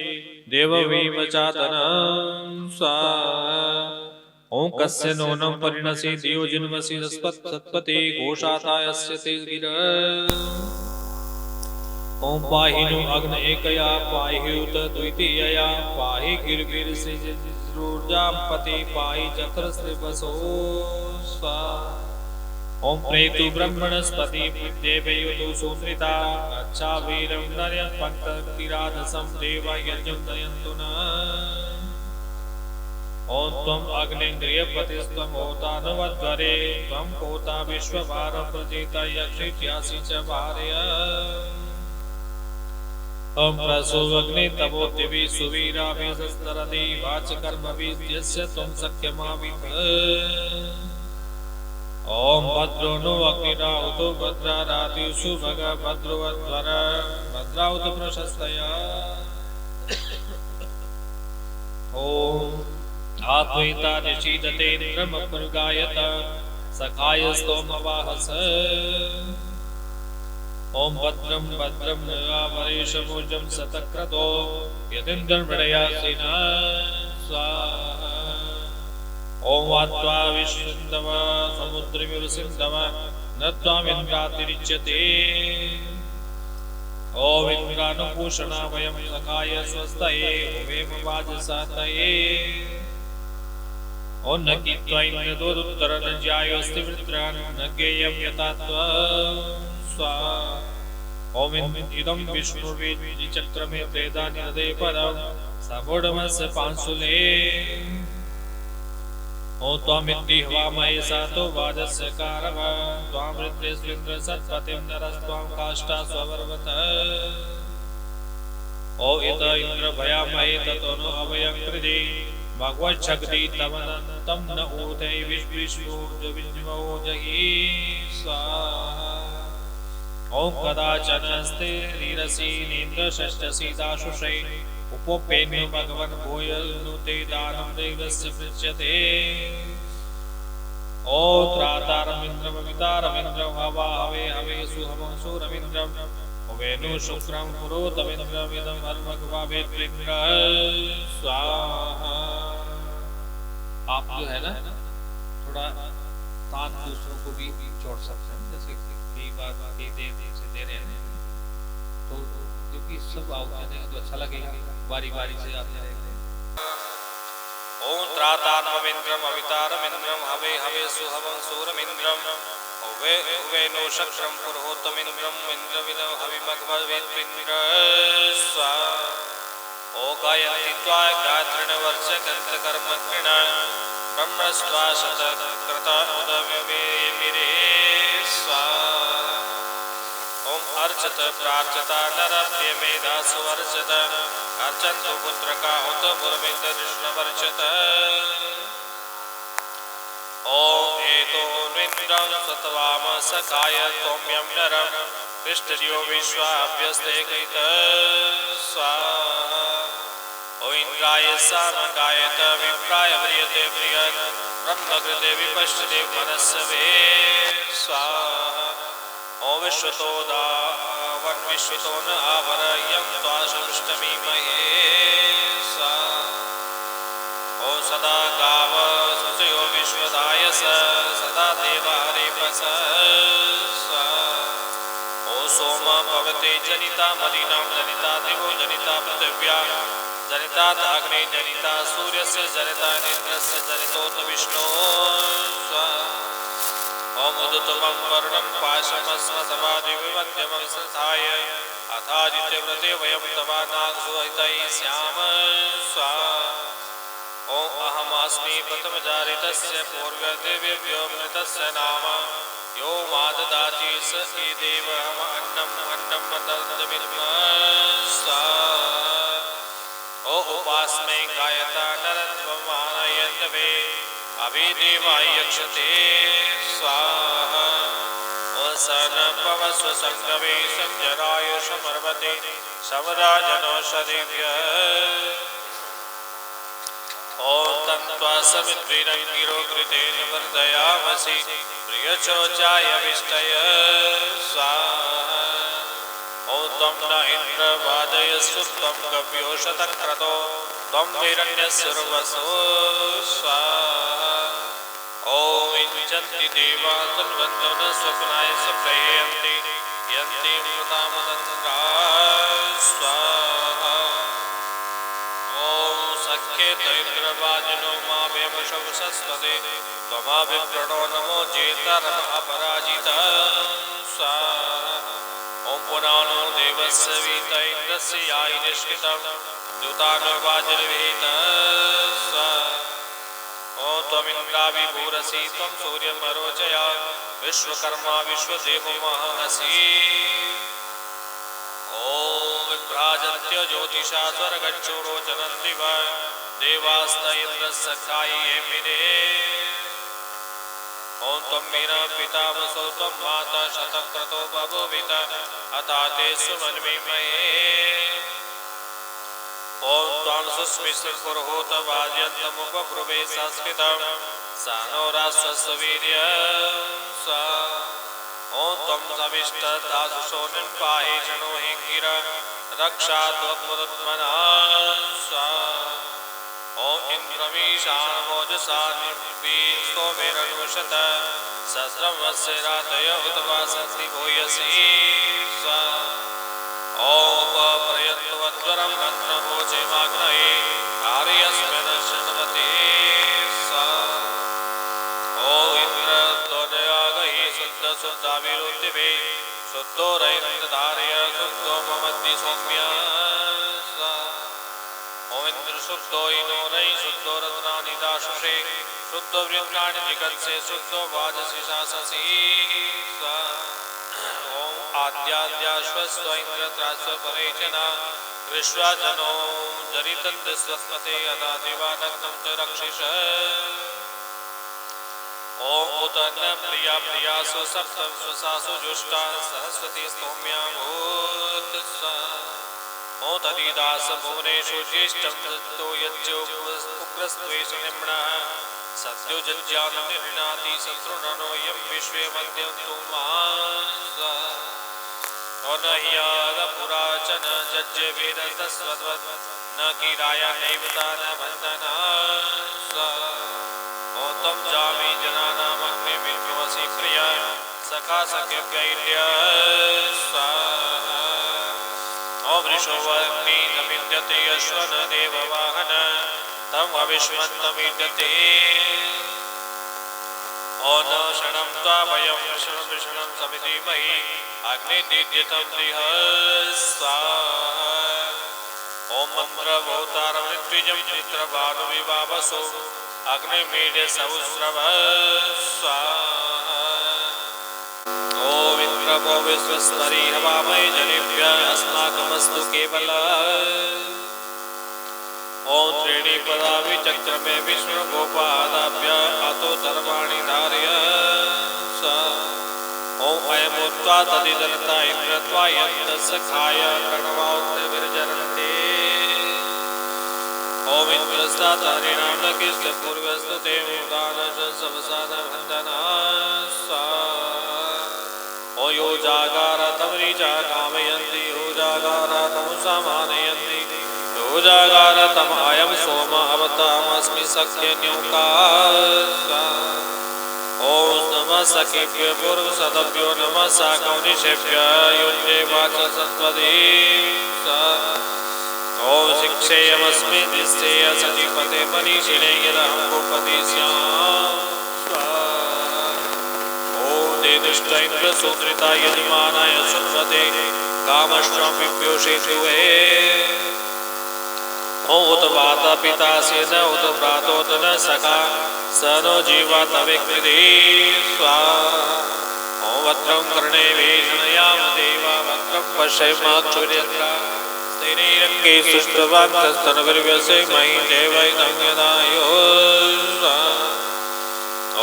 देववीमचातनं स्वाहा ओम कस्य नूनं परिणसि धियो जिन्वसि सत्पते घोषातायस्य ते गिर ओम पाहि नु अग्न एकया पाहि उत द्वितीयया पाहि गिर्गिर्सिजूर्जां पते पाहि चतुर्स्त्रिवसो स्वाहा ओम प्रेतु ब्रह्मणस्पति देवयुतु सुश्रिता अच्छा वीरं नर्यं पंक्तिराधसं देवयज्ञं दयन्तु न ओम त्वं अग्निन्द्रियपतिस्त्वं होतानवध्वरे त्वं होता विश्वभारप्रजेता यक्षित्यासि च भार्य ओम प्रसोऽग्ने तपो दिवि सुवीराभिस्तरति वाचकर्मभिद्यस्य त्वं सख्यमावित ओम भद्रो नो अग्निराहुतो भद्रारातिषु भग भद्रवध्वर भद्राहुत प्रशस्तया ओम आत्मैता निशीदतेन्द्रमपृगायत सखायस्तोमवाहस ओम भद्रं भद्रं आवरेशमोजं सतक्रतो यदिन्द्रमृडयासिना स्वाहा ओम वात्वा विश्वन्दव समुद्रमिवसिन्दव न त्वामिन्द्रातिरिच्यते ओम इन्द्रानुपूषणा वयं सखाय स्वस्तये होमेम वाजसातये ओम न कित्वा इन्द्रदोदुत्तर न ज्यायोऽस्ति वृत्रान् न ज्ञेयं यथा त्वं स्वाहा ओम इदं विष्णुर्वेदिचक्रमे त्रेधानि हृदे पदं समूढमस्य पांशुले ओम त्वामिति हवामहे सातो वाजस्य कारव त्वामृतेस्विन्द्र सत्पतिं नरस्त्वां काष्ठा स्ववर्वत ओ इत इन्द्र भयामहे ततो नो अभयं कृधि भगवच्छक्ति तमनन्तं न ऊते विश्वूर्जविज्मो जहि स्वाहा ओम कदाचनस्ते रीरसि नीन्द्र षष्ठसि दाशुषे उपोपेन्यो भगवन् भूयनुते दानं देवस्य पृच्छते ओ त्रातारमिन्द्रमवितारमिन्द्रं हवाहवे हवे सुहवं सूरमिन्द्रं वेणु शुक्रं पुरोतमिन्द्रं इदं हर्मग्वावेत्रिन्द्र स्वाहा। आप जो है ना थोड़ा तान दूसरों को भी जोड़ सकते हैं, जैसे कई बार कई देव से दे रहे हैं तो क्योंकि सब आहुतियां देंगे तो अच्छा लगेगा, बारी बारी से आते रहेंगे। ओम त्रातारमिन्द्रम अवितारमिन्द्रम हवे हवे सुहवं सूरमिन्द्रं वेणु शक्रं पुरोतमिन्द्रं इन्द्रविदं हविमग्भवेत्रिन्द्र स्वाहा। ओ गायन्ति त्वा गात्रिणवर्चकन्तकर्मकृण ब्रह्मस्त्वा शतकृत उदमिरे स्वाहा। ओम अर्चत प्रार्चता नरद्य मेधासु वर्चत अर्चन्तु पुत्रका उत मुरमिन्द्र कृष्णवर्चत। ओम एतो निन्द्रं सतवाम सखाय तोम्यं नरं कृष्टयो विश्वाभ्यस्ते गीत स्वाहा। ओ इंद्राय सामगायत विप्राय व्रियते प्रियं ब्रह्मकृते विपश्यते मनस्सवे स्वाहा। ॐ विश्वतोदा वन विश्वतो न आवरयं त्वाशुष्टमी महे स्वाहा। ॐ सदा गाव सुचयो विश्वदायस सदा देवारिपस स्वाहा। ॐ सोम भवते जनिता मदीनां जनिता दिवो जनिता पृथिव्या जनिता अग्नि जनिता सूर्यस्य जनिता इन्द्रस्य जनितोत विष्णो स्वाहा। ॐ उदतमं वर्णं पाशमस्मतवादिविवद्यमं संस्थाय अथादित्यव्रते वयं तवानाग्सुहितैः स्याम स्वाहा। ॐ अहमस्मि प्रथमजारितस्य पूर्वदेवेभ्यो मृतस्य नाम यो मा ददाति स एदेव अन्नं मदन्तमिद्म स्वाहा। ॐ उपास्मै गायता नरन्त्वमानयन्नवे अभिदेवाय यक्षते स्वाहा। ॐ सनपवस्व सङ्गवे संजराय समर्वते समराजनौषधिभ्यः। ॐ तन्त्वा समित्रिरङ्गिरो कृतेन वर्धयामसि प्रियचोचाय विष्टय स्वाहा। ॐ त्वं न इन्द्र वादयस्व त्वं गव्यो शतक्रतो त्वं हिरण्यस्सर्वसो स्वाहा। ॐ विञ्चन्ति देवा तन्वन्तो न स्वप्नाय सप्रयन्ति यन्ति मृतामतन्द्रा स्वाहा। ॐ सख्येत इन्द्रवाजिनो मा व्यवशवसस्पते त्वमाभिप्रणो नमो जेतरमपराजिता स्वाहा। ॐ पुनानो देवस्य वीत इन्द्रस्य याय निष्कृतं द्युतानुर्वाजिर्वेद स्वाहा। ॐ त्वमिन्द्राविभूरसि त्वं सूर्यमरोचय विश्वकर्मा विश्वदेवो महसि। ॐ विभ्राजन्त्य ज्योतिषा स्वर्गच्छो रोचनन्दिव देवास्त इन्द्रस्सखाये मिरे। ॐ त्वं मीन पिता वसो त्वं माता शतक्रतो बभूवित अथा ते सुमन्विमये। ॐ त्वां सुस्मिश्रपुरोहूत वाद्यन्तमुपब्रुवे संस्कृतं स नो राष्ट्रस्य वीर्यं स्वाहा। ॐ त्वं सविष्टदासुषो निन्पाहि शनो हिङ्गिर रक्षा त्वमुदत्मना स्वाहा। ॐ इन्द्रमीशानमोजसा निर्वीन् स्तोमेरनुषत सहस्रमस्य रातय उत वासन्ति भूयसी स्वाहा। ॐ उपप्रयन्त्वद्वरं मन्त्रभोजमाग्नये आर्यस्मिन् शृण्वते स्वाहा। ॐ इन्द्रत्वनयागहि शुद्धशुद्धाविरुद्धिवे शुद्धो रैन्द्रधारय शुद्धो ममद्दि सौम्य स्वाहा। ॐ इन्द्र शुद्धो इनो रै शुद्धो रत्नानि दाशुषे शुद्धो वृत्राणि जिगन्से शुद्धो वाजसि शाससि स्वाहा। ॐ आद्याद्याश्वस्व इन्द्रत्रास्व परेचना विश्वाजनो जरितन्द्रस्वस्पते यदा दिवानग्नं च रक्षिष। ॐ उत न प्रिया प्रियासु सप्तस्वसासु जुष्टा सरस्वती स्तोम्या भूत् स्वाहा। ॐ तदिदास भुवनेषु ज्येष्ठं दत्तो यज्जोपुक्रस्त्वेषु निम्नः सद्यो जज्जानं निर्णाति शत्रुननोऽयं विश्वे मध्यं तु मा स्वाहा। ॐ न ह्यादपुराचन जज्जे वेदस्तस्वद्वत् न कीराय नैवता न बन्धना स्वाहा। ॐ त्वं जामि जनानामग्निमिन्द्रोऽसि प्रिया सखा सख्यप्यैर्य स्वाहा। ॐ वृषोऽग्नि न विद्यते यश्वन देववाहन तं अविष्मत्तमीड्यते। ॐ न क्षणं त्वा वयं वृषणं समितिमहि अग्निदीप्यतं दिह स्वाहा। ॐ मन्त्रभूतारमृत्युजं चित्रभानुविवावसो अग्निमीड्य सहस्रव स्वाहा। ॐ इन्द्रवो विश्वस्परि हवामहे जनेभ्यः अस्माकमस्तु केवलम्। ॐ त्रीणि पदानि चक्रमे विष्णुगोपादाभ्यः अतो सर्वाणि धारय स्वाहा। ॐ अयमुत्वा तदिदर्ता इन्द्रत्वा यन्तः सखाय प्रणवात् विरजन्ते। ॐ ओम इंद्रस्तातारिणां न किष्टपूर्वस्तु ते मुदानशंसवसानभन्दना ओ यो जागार तमरीचा कामयन्ति यो जागार तमुसामानयन्ति यो जागार तम अयं सोम अवतामस्मि सख्यन्योका ओम नमः सखेभ्य पूर्वसदभ्यो नमः साकौनिषेभ्य युञ्जे वाच संवदे ओम शिक्षेयमस्मि निश्चेय सचिपते मनीषिणे यदहं भूपति स्याम् ओम देदुष्ट इन्द्र सुन्द्रिता यजमानाय सुन्वते कामश्वं विप्योषेतुवे ओम उत वाता पिता से न उत भ्रातोत न सखा स नो जीवा तवेकृति स्वाहा ओम भद्रं कर्णेभिः शृणुयाम देवा भद्रं पश्येमाक्षुर्यत्रा स्थिरैरङ्गैः सुष्ठुवाक्स्तनभिर्व्यसेमहि देवैनं यदायो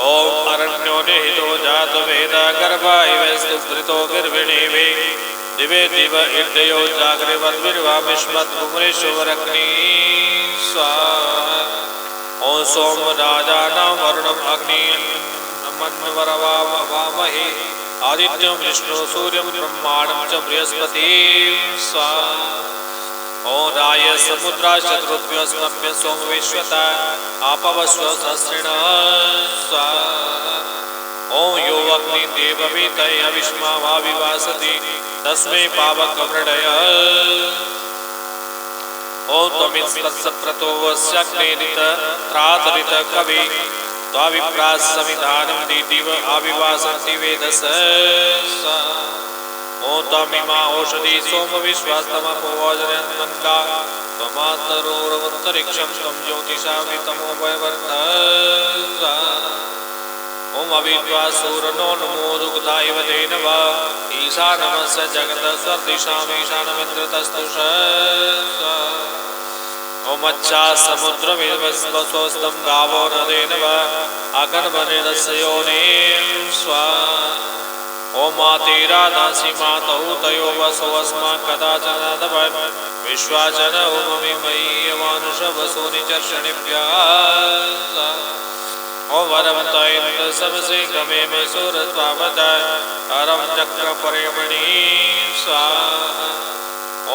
ओम अरण्यो निहितो जातवेदा गर्भायवेस्तु वृतो गर्भिणीभिः दिवे दिव इड्डयो जागृवद्भिर्वामिष्मद्भुमरेश्वरग्नि स्वाहा ओम सोम राजानां वरुणम् अग्निमन्वरवामहे आदित्यं विष्णु सूर्यं ब्रह्माणं च बृहस्पतिं स्वाहा ओम राय समुद्रा शत्रुभ्योऽस्तम्य सोम विश्वता आपवस्व सहस्रिणः स्वाहा ओम यो अग्नि देववीतय हविष्मा वा विवासति तस्मै पावकवृणय ओम त्वमित्सप्रतो वस्याग्नेरित त्रातरित कवि त्वाविप्रास समिधानं दिदिव आविवासन्ति वेदस ओम त्वमिमा ओषधि सोम विश्वास्तमपोवजनन्मन्दा त्वमातरोरवन्तरिक्षं त्वं ज्योतिषामितमो वैवर्त ओम अविद्वा सूरनो नमो दुग्धायव तेन वा ईशानमस्य जगतः सर्दिशामीशानमिन्द्रतस्तुष ओम अच्छा समुद्रमिवस्वस्तं गावो नदेन वा अगन्वनिरस्य योनिं स्वाहा ओम मातेरादासी मातौ तयो वसो अस्मान् कदाचन दभन् विश्वाचन उममिमयी यवानुषवसूनि चर्षणिभ्यः ओम वरम तैन्द्र सबसे गमेम सुरत्वावत अरम चक्र परिमणि स्वाहा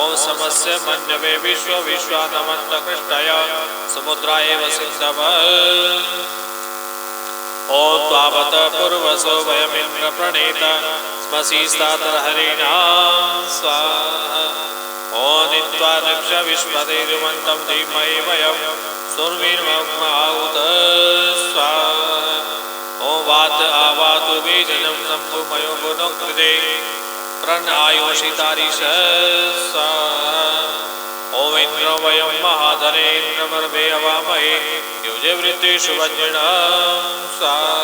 ओम समस्य मन्यवे विश्व विश्वानमन्त कृष्टय समुद्राय वसिन्धव ओम त्वावत पूर्वसो वयमिन्द्र प्रणेत स्मसीस्तातर्हरिणा स्वाहा ओम नित्वा नक्ष विश्वदेरुमन्तं धीमहि वयं सुर्वीर्महुत स्वाहा ओम वात आवातु बीजनं सम्भुमयो गुणो कृते प्रणआयुषितारिष स्वाहा ओम इन्द्रो वयं महाधने इन्द्रमर्भे अवामहे युजे वृद्धेषु वज्रिणः स्वाहा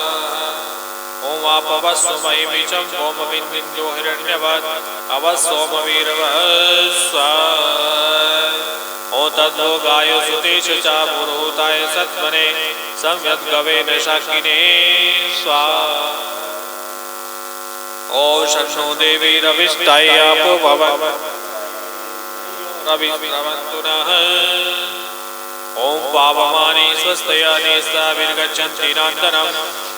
ओम आपवस्व महिमीचं ओमविन्दिन्दो हिरण्यवत् अवस्सोमवीरवः स्वाहा ओम तद्वो गायो सुतेषु च पुरोहिताय सत्मने संयद्गवेन शाकिने स्वाहा ओम शन्नो देवी रविष्टाय आपो भव रविस्रवन्तु नः ओम पावमानि स्वस्तया नेस्ताभिर्गच्छन्ति नान्तरं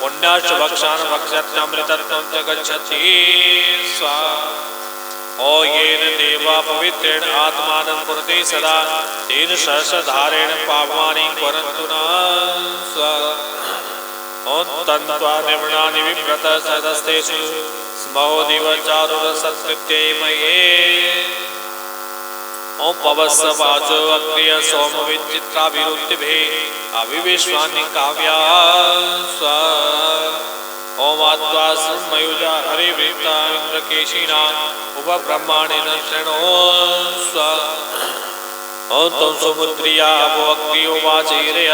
पुण्याश्च भक्षान् भक्षत्यमृतत्वं च गच्छति स्वाहा ओ येन देवा पवित्रेण आत्मानं पुरते सदा तेन सहस्रधारेण पावमानि कुर्वन्तु नः स्वाहा ओम तन्त्वा निर्मणानि विव्रत सदस्तेषु स्महो दिवचारुरसत्कृत्यै मये ओम पवस्स वाचो अग्निय सोम विचित्राभिरुक्तिभिः अविविश्वानि काव्या स्वाहा ओम आत्वा सुमयुजा हरिवृत्ता इन्द्रकेशिना उपब्रह्माणेन शृणो स्वाहा ओम त्वं समुद्रिया वो अग्नियो वाचैरय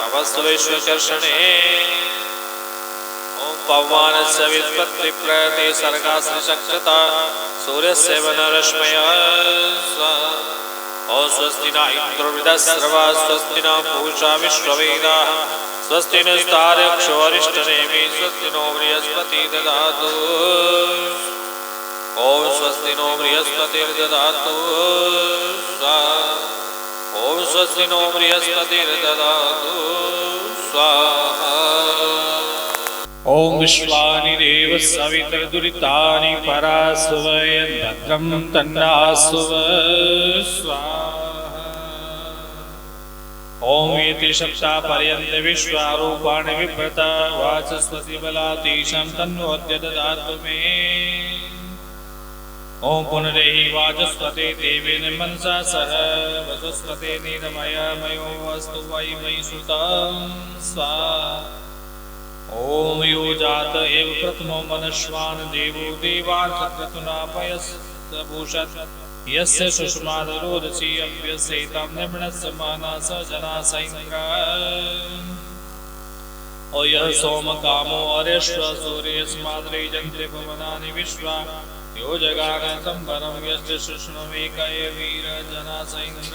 पवस्स विश्वचर्षणे ओम पवमानस्य वित्पत्तिप्रति सर्गाश्रिशक्षता सूर्यस्य वनरश्मयः स्वाहा ओम स्वस्ति न इन्द्रो वृद्धश्रवा स्वस्ति न पूषा विश्ववेदाः स्वस्ति नस्तार्क्ष्यो अरिष्टनेमि स्वस्ति नो बृहस्पतिर्दधातु ओम स्वस्ति नो बृहस्पतिर्दधातु स्वाहा ओम ओम स्वस्ति नो बृहस्पतिर्ददातु स्वाहा। ओम विश्वानि देव सवितर्दुरितानि परास्वयं भद्रं तन्नास्व स्वाहा। ओम येति सप्ताह पर्यन्त विश्वारूपाणि विव्रता वाचस्पति बलातीशं तन्नोऽद्य ददातु मे। ओम पुनरेहि वाचस्पते देवेन मनसा सह वचस्पते नीरमयो वस्तु वै वै सुतं स्वाहा। ओम यो जात एव प्रथमो मनस्वान् देवो देवान् सक्रतुनापयस्तभूषत् यस्य सुषमादरोदसी अभ्यसेतां निर्मणस्य मानस जना सैन्द्र। ओ यः सोमकामो अरेश्व सूर्यस्माद्रे जन्त्रे भुवनानि विश्वा यो जगान संवरं यस्य सुष्णुमेकय वीर जना सैन्द्र।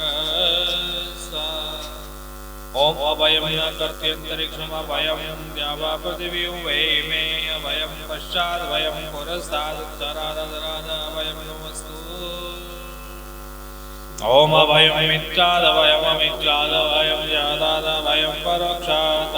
ओम अभयं न कर्त्यन्तरिक्षम् अभयं द्यावा पृथिवी वै मे अभयं पश्चाद् भयं पुरस्ताद् उत्तरादराद अभयं नमस्तु। ओम अभयं मिथ्याद् अभयं अमिथ्याद् अभयं ज्ञाताद् अभयं परोक्षात्।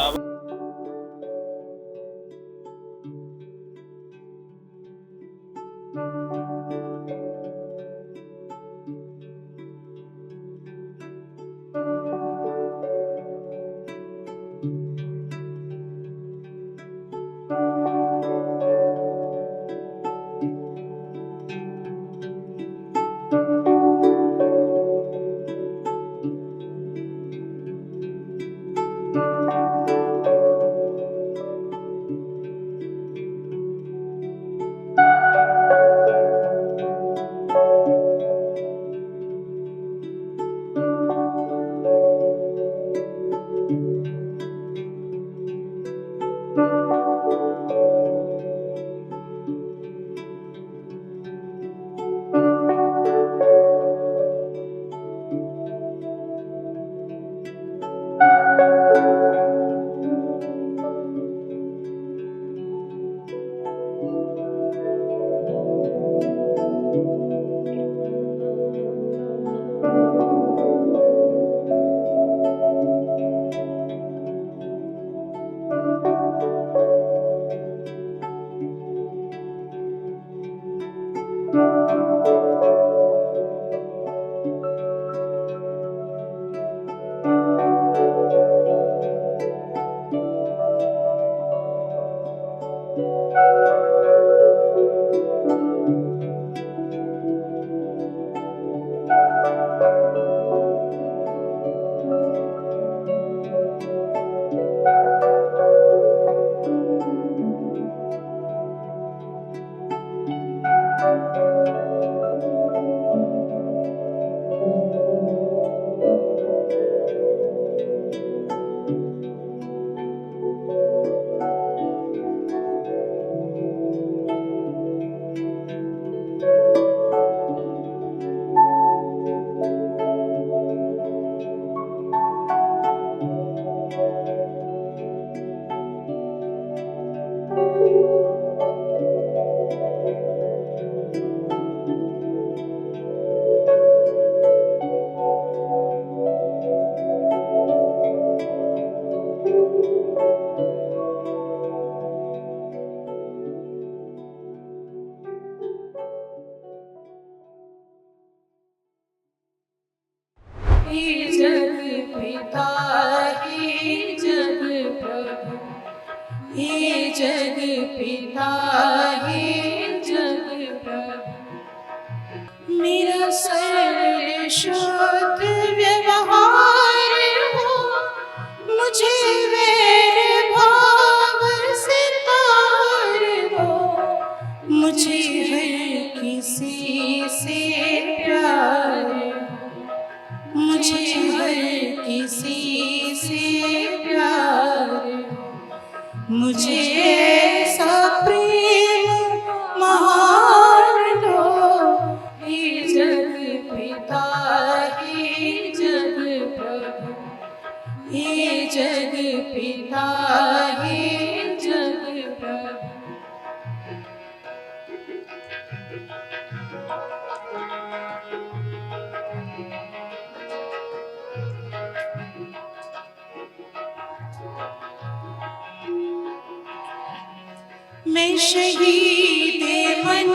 मैं शहीद मन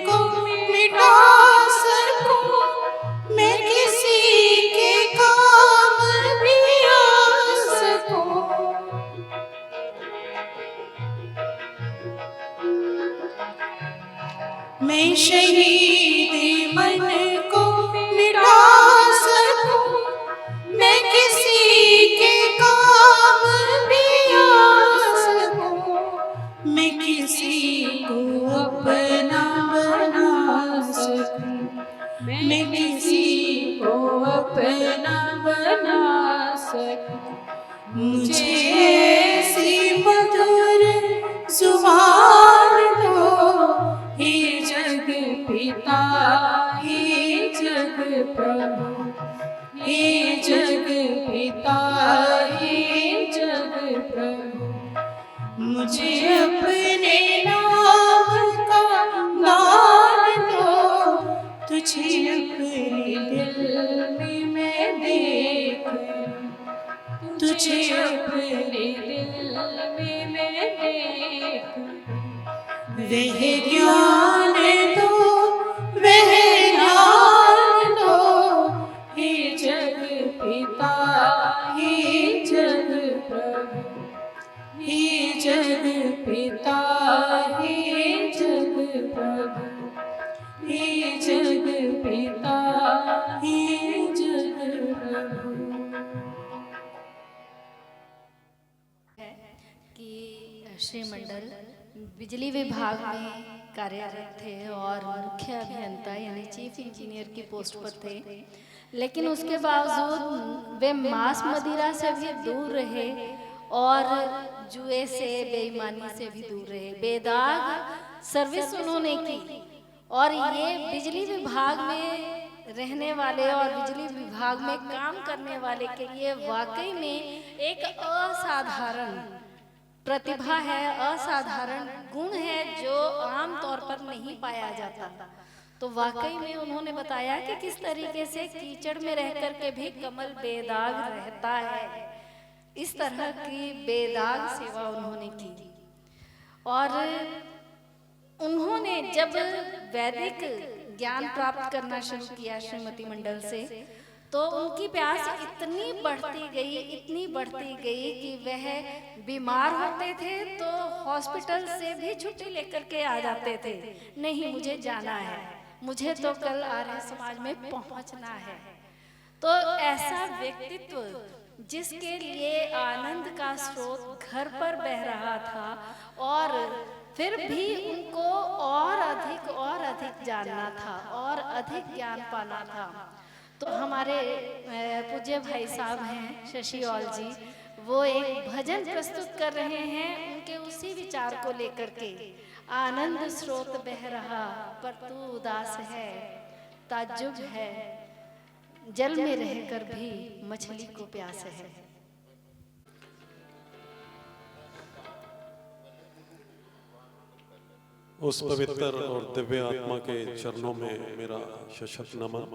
को मिटा सकूं, मैं किसी के काम भी आ सकूं। मैं शहीद मन को मिटा सकूं, मैं किसी के काम भी आ सकूं, मैं किसी को अपना बना सकूं, मैं किसी को अपना बना सकूं। मुझे ऐसी मधुर जुबान दो, हे जग पिता, हे जग प्रभु, हे जग पिता, हे जग प्रभु। मुझे अपने नाम का दान दो, तुझे अपने दिल में मैं देखूं, तुझे अपने दिल में मैं देखूं। वह ज्ञान दो, वह ज्ञान दो, हे जग पिता, हे जग प्रभु, हे जग पिता, हे जग प्रभु, हे जग पिता, हे जग प्रभु। कि श्री मंडल बिजली विभाग में कार्यरत थे और मुख्य अभियंता यानी चीफ इंजीनियर की पोस्ट पर थे, लेकिन उसके बावजूद वे मांस मदिरा से भी दूर रहे और जुए से, बेईमानी से भी दूर रहे। बेदाग सर्विस उन्होंने की और ये बिजली विभाग में रहने वाले और बिजली विभाग में काम करने वाले के लिए वाकई में एक असाधारण प्रतिभा है, असाधारण गुण है जो आम तौर पर नहीं पाया जाता। तो वाकई में उन्होंने बताया कि किस तरीके से कीचड़ में रह कर के भी कमल बेदाग रहता है। इस तरह की बेदाग सेवा उन्होंने की और उन्होंने जब वैदिक ज्ञान प्राप्त करना शुरू किया श्रीमती मंडल से, तो उनकी प्यास इतनी बढ़ती गई, इतनी बढ़ती गई कि वह बीमार होते थे तो हॉस्पिटल से भी छुट्टी लेकर के आ जाते थे। नहीं, मुझे जाना है, मुझे तो कल आर्य समाज में पहुंचना है। तो ऐसा व्यक्तित्व जिसके लिए आनंद का स्रोत घर पर बह रहा था और फिर भी उनको और अधिक जानना था और अधिक ज्ञान पाना था। तो हमारे पूज्य भाई साहब हैं शशि औल जी, वो एक भजन प्रस्तुत कर रहे हैं उनके उसी विचार को लेकर के। आनंद स्रोत बह रहा पर तू उदास है, ताज्जुब है जल में रहकर भी मछली को प्यास है। उस पवित्र और दिव्य आत्मा के चरणों में मेरा सशक्त नमन।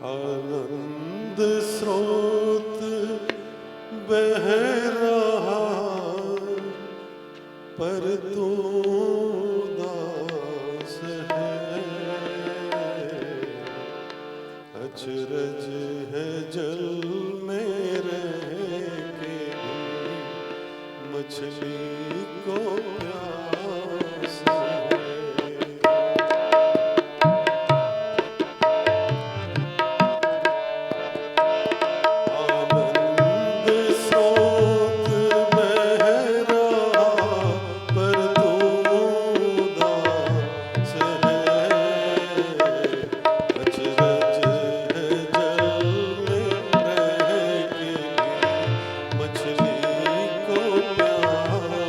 आनंद स्रोत बह रहा पर तू उदास है, अचरज है जल में रह के मछली को प्यास है। मछली को प्यास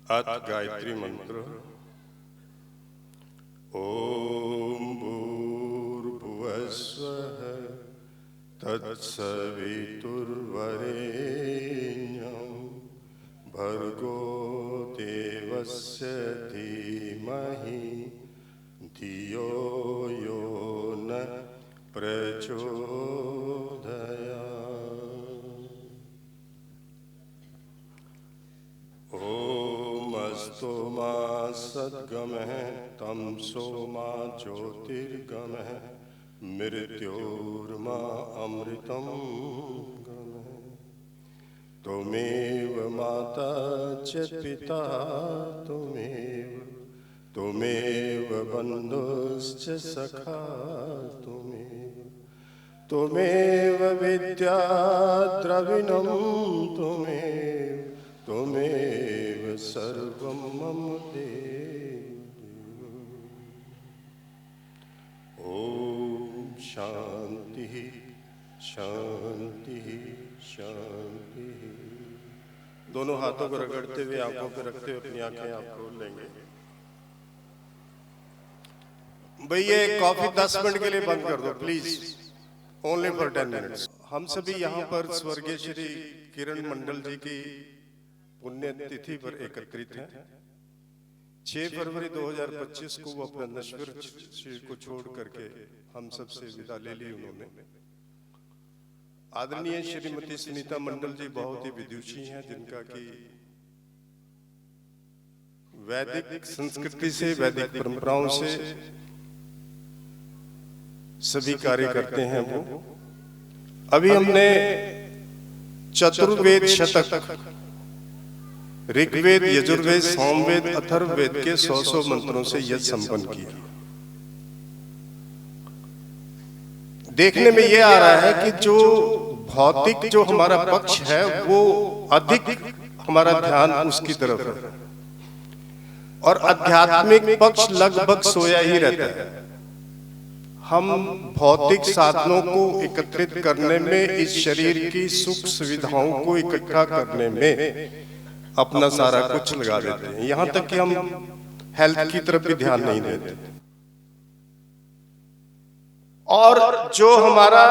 अथ गायत्री मंत्र। ओम भूर्भुवस्वः तत्सवितुर्वरेण्यं भर्गो देवस्य धीमहि धियो यो न प्रचोदयात्। ओम अस्तोमा सद्गमः तं सोमा ज्योतिर्गमः मृत्योर्मा अमृतं गमः। त्वमेव माता च पिता त्वमेव बन्धुश्च सखा त्वमेव विद्या द्रविणं त्वमेव सर्वं मम देव। ओम शांति शांति शांति। दोनों हाथों को रगड़ते हुए आंखों पर रखते हुए अपनी आंखें आप खोल लेंगे। भैया कॉफी 10 मिनट के लिए बंद कर दो प्लीज, ओनली फॉर 10 मिनट्स। हम सभी यहाँ पर स्वर्गीय श्री किरण मंडल जी की पुण्यतिथि पर एकत्रित हैं। 6 फरवरी 2025 को वो अपना नश्वर शरीर को छोड़ करके हम सबसे विदा ले ली उन्होंने। आदरणीय श्रीमती सुनीता मंडल जी बहुत ही विदुषी हैं, जिनका कि वैदिक संस्कृति से, वैदिक परंपराओं से सभी कार्य करते हैं वो। अभी हमने चतुर्वेद शतक, ऋग्वेद, यजुर्वेद, सामवेद, अथर्ववेद के 100 मंत्रों से यज्ञ संपन्न किया। देखने में यह आ रहा है कि जो भौतिक जो हमारा पक्ष है वो अधिक हमारा ध्यान उसकी तरफ है और आध्यात्मिक पक्ष लगभग सोया ही रहता है। हम भौतिक साधनों को एकत्रित करने में, इस शरीर की सुख सुविधाओं को इकट्ठा करने में अपना सारा कुछ लगा देते हैं। यहां तक कि हम हेल्थ की तरफ भी ध्यान नहीं देते। और जो हमारा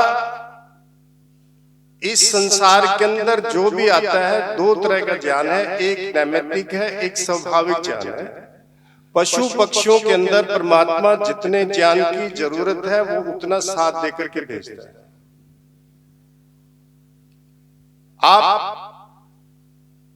इस संसार के अंदर जो भी आता है, 2 तरह का ज्ञान है, एक नैमित्तिक है, एक स्वाभाविक ज्ञान है। पशु पक्षियों के अंदर परमात्मा जितने ज्ञान की जरूरत है वो उतना साथ देकर के भेजता है। आप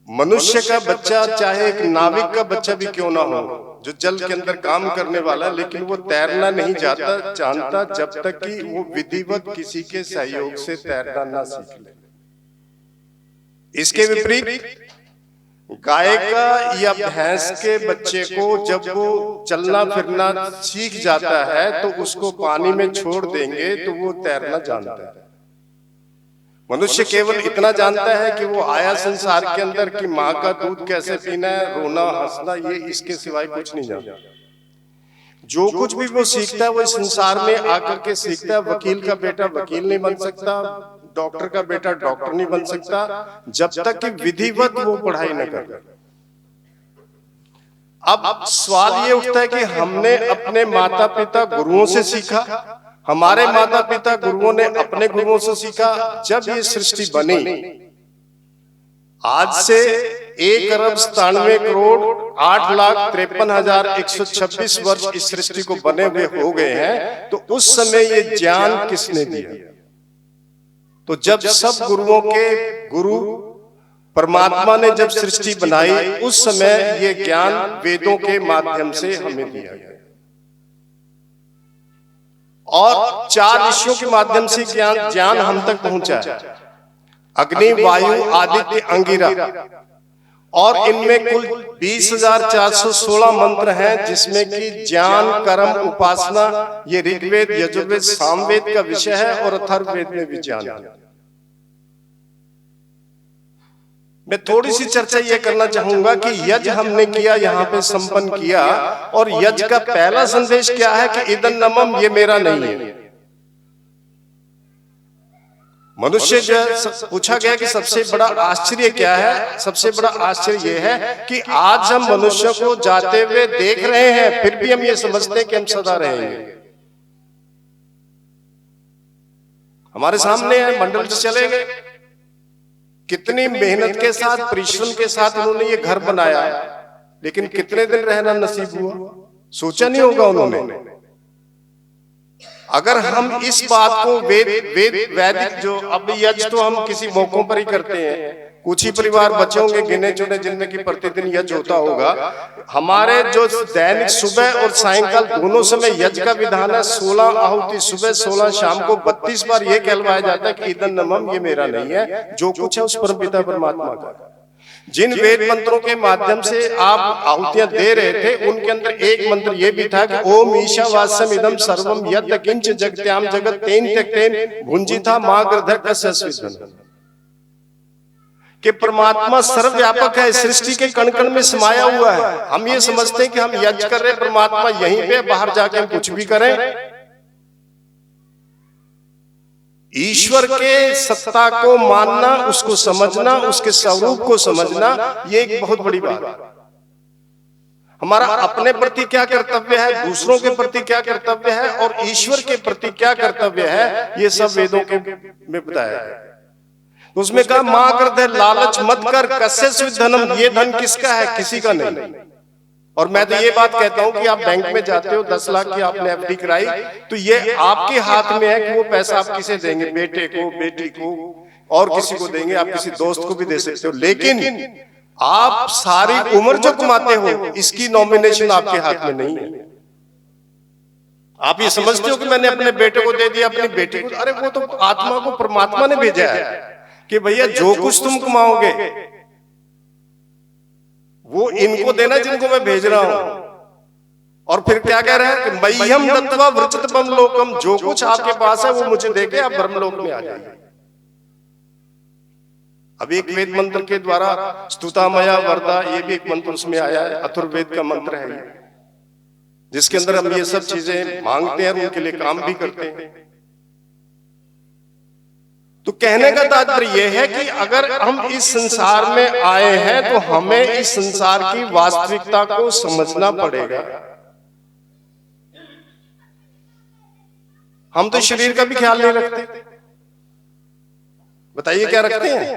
मनुष्य का बच्चा, चाहे एक नाविक का बच्चा भी क्यों ना हो, जो जल के अंदर काम करने वाला, लेकिन वो तैरना नहीं जानता जब तक कि वो विधिवत किसी के सहयोग से तैरना ना सीख ले। इसके विपरीत गाय का या भैंस के बच्चे को जब वो चलना फिरना सीख जाता है तो उसको पानी में छोड़ देंगे तो वो तैरना जानता है। मनुष्य केवल इतना जानता है कि वो आया संसार के अंदर कि माँ का दूध कैसे पीना है, रोना हंसना, ये इसके सिवाय कुछ नहीं जानता। जो कुछ भी वो सीखता है वो इस संसार में आकर के सीखता है। वकील का बेटा वकील नहीं बन सकता, डॉक्टर का बेटा डॉक्टर नहीं बन सकता जब तक कि विधिवत वो पढ़ाई न करे। अब सवाल ये उठता है कि हमने अपने माता पिता गुरुओं से सीखा, हमारे माता पिता गुरुओं ने अपने गुरुओं से सीखा। जब ये सृष्टि बनी, आज से 1,97,8,53,126 वर्ष इस सृष्टि को बने हुए हो गए हैं, तो उस समय ये ज्ञान किसने दिया? तो जब सब गुरुओं के गुरु परमात्मा ने जब सृष्टि बनाई, उस समय ये ज्ञान वेदों के माध्यम से हमें दिया गया और 4 ऋषियों के माध्यम से ज्ञान हम तक पहुंचा है। अग्नि, वायु, आदित्य, अंगिरा, और इनमें कुल 20,416 मंत्र हैं, जिसमें कि ज्ञान, कर्म, उपासना ये ऋग्वेद, यजुर्वेद, सामवेद का विषय है और अथर्ववेद में भी ज्ञान है। मैं थोड़ी सी चर्चा ये करना चाहूंगा कि यज्ञ हमने किया, यहाँ पे संपन्न किया, और यज्ञ का पहला संदेश क्या है कि इदं नमम, ये मेरा नहीं है। मनुष्य जो पूछा गया कि सबसे बड़ा आश्चर्य क्या है, सबसे बड़ा आश्चर्य यह है कि आज हम मनुष्य को जाते हुए देख रहे हैं, फिर भी हम ये समझते हैं कि हम सदा रहेंगे। हमारे सामने है, मंडल से चले गए, कितनी मेहनत के साथ, परिश्रम के साथ उन्होंने ये घर बनाया, लेकिन कितने दिन रहना नसीब हुआ, सोचा नहीं होगा उन्होंने। अगर हम इस बात को वैदिक जो अब यज्ञ तो हम किसी मौकों पर ही करते हैं, कुछ ही परिवार बचे होंगे गिने चुने जिनमें कि प्रतिदिन यज्ञ होता होगा। हमारे जो दैनिक सुबह और सायंकाल दोनों समय यज्ञ का विधान है। 16 आहुति सुबह, 16 शाम को, 32 बार यह कहलवाया जाता है कि इदं नमः, ये मेरा नहीं है, जो कुछ है उस परमपिता परमात्मा का। जिन वेद मंत्रों के माध्यम से आप आहुतियां दे रहे थे, उनके अंदर एक मंत्र ये भी था कि ओम ईशावास्यम इदं सर्वम यत् किंच जगत्याम जगत तेन त्यक्तेन भुंजिता मागर्धक तस्यस्विदं, कि परमात्मा सर्वव्यापक है, सृष्टि के कण कण में समाया हुआ है। हम ये समझते हैं कि हम यज्ञ कर रहे, परमात्मा यहीं पे, बाहर जाके हम कुछ भी करें। ईश्वर के सत्ता को मानना, उसको समझना, उसके स्वरूप को समझना, ये एक बहुत बड़ी बात है। हमारा अपने प्रति क्या कर्तव्य है, दूसरों के प्रति क्या कर्तव्य है और ईश्वर के प्रति क्या कर्तव्य है, ये सब वेदों के में बताया है। उसमें कहा मां कर दे लालच मत कर, कस्य सुधनम, ये धन किसका है, किसी का नहीं। और मैं तो ये बात कहता हूं कि आप बैंक में जाते हो, 10 लाख की आपने एफडी कराई, तो ये आपके हाथ में है कि वो पैसा आप किसे देंगे, बेटे को, बेटी को और किसी को देंगे, आप किसी दोस्त को भी दे सकते हो, लेकिन आप सारी उम्र जो कमाते हो इसकी नॉमिनेशन आपके हाथ में नहीं है। आप ये समझते हो कि मैंने अपने बेटे को दे दिया, अपनी बेटी को, अरे वो तो आत्मा को परमात्मा ने भेजा है कि भैया जो कुछ तुम कमाओगे वो इनको देना जिनको मैं भेज रहा हूं। और फिर क्या कह रहा है कि मह्यम दत्त्वा व्रजत ब्रह्मलोकम, जो कुछ आपके पास है वो मुझे देके आप ब्रह्मलोक में आ जाइए। अब एक वेद मंत्र के द्वारा स्तुतामया वरदा, ये भी एक मंत्र उसमें आया है, अथर्ववेद का मंत्र है, जिसके अंदर हम ये सब चीजें मांगते हैं, उनके लिए काम भी करते हैं। तो कहने का तात्पर्य यह है कि अगर हम इस संसार में आए हैं तो हमें इस संसार की वास्तविकता को समझना पड़ेगा। हम तो शरीर का भी ख्याल नहीं रखते, बताइए क्या रखते हैं?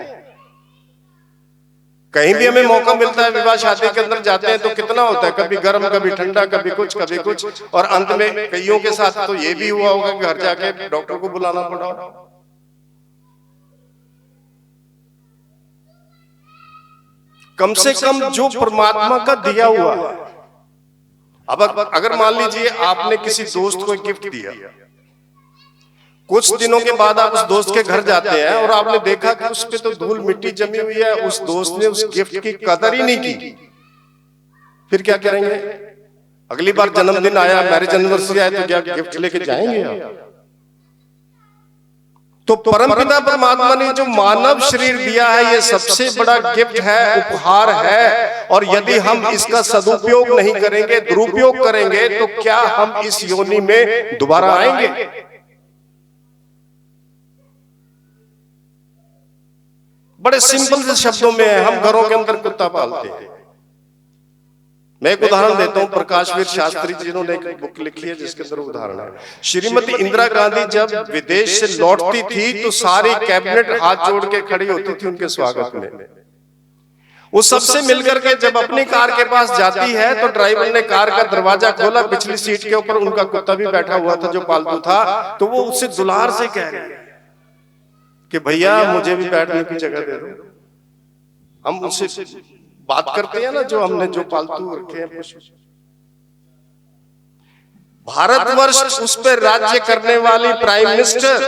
कहीं भी हमें मौका मिलता है, विवाह शादी के अंदर जाते हैं तो कितना होता है, कभी गर्म कभी ठंडा, कभी कुछ कभी कुछ, और अंत में कईयों के साथ तो ये भी हुआ होगा कि घर जाके डॉक्टर को बुलाना पड़ा। कम से कम जो परमात्मा का दिया हुआ है। अब अगर मान लीजिए आपने किसी दोस्त को गिफ्ट दिया, कुछ दिनों के बाद आप उस दोस्त के घर जाते हैं और आपने देखा कि उस पे तो धूल मिट्टी जमी हुई है, उस दोस्त ने उस गिफ्ट की कदर ही नहीं की, फिर क्या करेंगे? अगली बार जन्मदिन आया, मैरिज एनिवर्सरी आया, तो क्या गिफ्ट लेके जाएंगे आप? तो परमपिता परमात्मा ने जो मानव शरीर दिया है, ये सबसे बड़ा गिफ्ट है, उपहार है। और यदि हम इसका सदुपयोग नहीं करेंगे, दुरुपयोग करेंगे, तो क्या हम इस योनि में दोबारा आएंगे? बड़े सिंपल से शब्दों में है, हम घरों के अंदर कुत्ता पालते हैं। मैं एक उदाहरण देता हूं, प्रकाशवीर शास्त्री जी जिन्होंने एक बुक लिखी है जिसके अंदर उदाहरण है। श्रीमती इंदिरा गांधी जब विदेश से लौटती थी तो सारी कैबिनेट हाथ जोड़ के खड़ी होती थी उनके स्वागत में। वो सबसे मिलकर के जब अपनी कार के पास जाती है तो ड्राइवर ने कार का दरवाजा खोला, पिछली सीट के ऊपर उनका कुत्ता भी बैठा हुआ था जो पालतू था, तो वो उससे दुलार से कह रही है कि भैया मुझे भी बैठने की जगह दे दो। हम उससे बात करते हैं ना, जो हमने जो पालतू रखे हैं। भारतवर्ष उस पर राज्य करने वाली प्राइम मिनिस्टर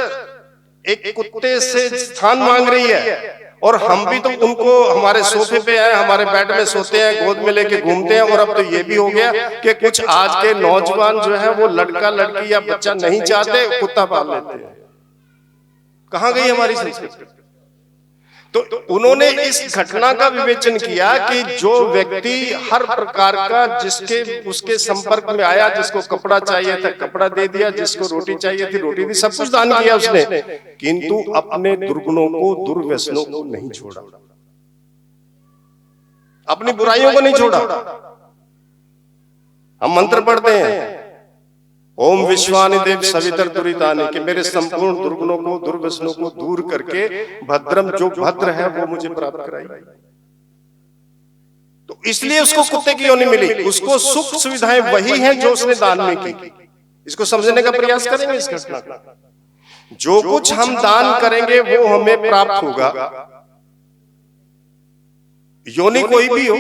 एक कुत्ते से स्थान मांग रही है, और हम भी तो उनको हमारे सोफे पे आए, हमारे बेड में सोते हैं, गोद में लेके घूमते हैं। और अब तो ये भी हो गया कि कुछ आज के नौजवान जो है वो लड़का लड़की या बच्चा नहीं चाहते, कुत्ता पाल लेते हैं। कहां गई हमारी संस्कृति? तो उन्होंने इस घटना का विवेचन किया कि जो व्यक्ति हर प्रकार का जिसके उसके संपर्क में आया, जिसको कपड़ा चाहिए था कपड़ा दे दिया, जिसको रोटी चाहिए थी रोटी दी, सब कुछ दान किया उसने, किंतु अपने दुर्गुणों को, दुर्व्यसनों को नहीं छोड़ा, अपनी बुराइयों को नहीं छोड़ा। हम मंत्र पढ़ते हैं, ओम विश्वानि देव सवितर दुरितानि, कि मेरे संपूर्ण दुर्गुणों को, दुर्व्यसनों को दूर करके भद्रम, जो भद्र है वो मुझे प्राप्त कराई। तो इसलिए उसको कुत्ते की योनि मिली, उसको सुख सुविधाएं वही हैं जो उसने दान में की। इसको समझने का प्रयास करेंगे इस घटना का। जो कुछ हम दान करेंगे वो हमें प्राप्त होगा, योनि कोई भी हो।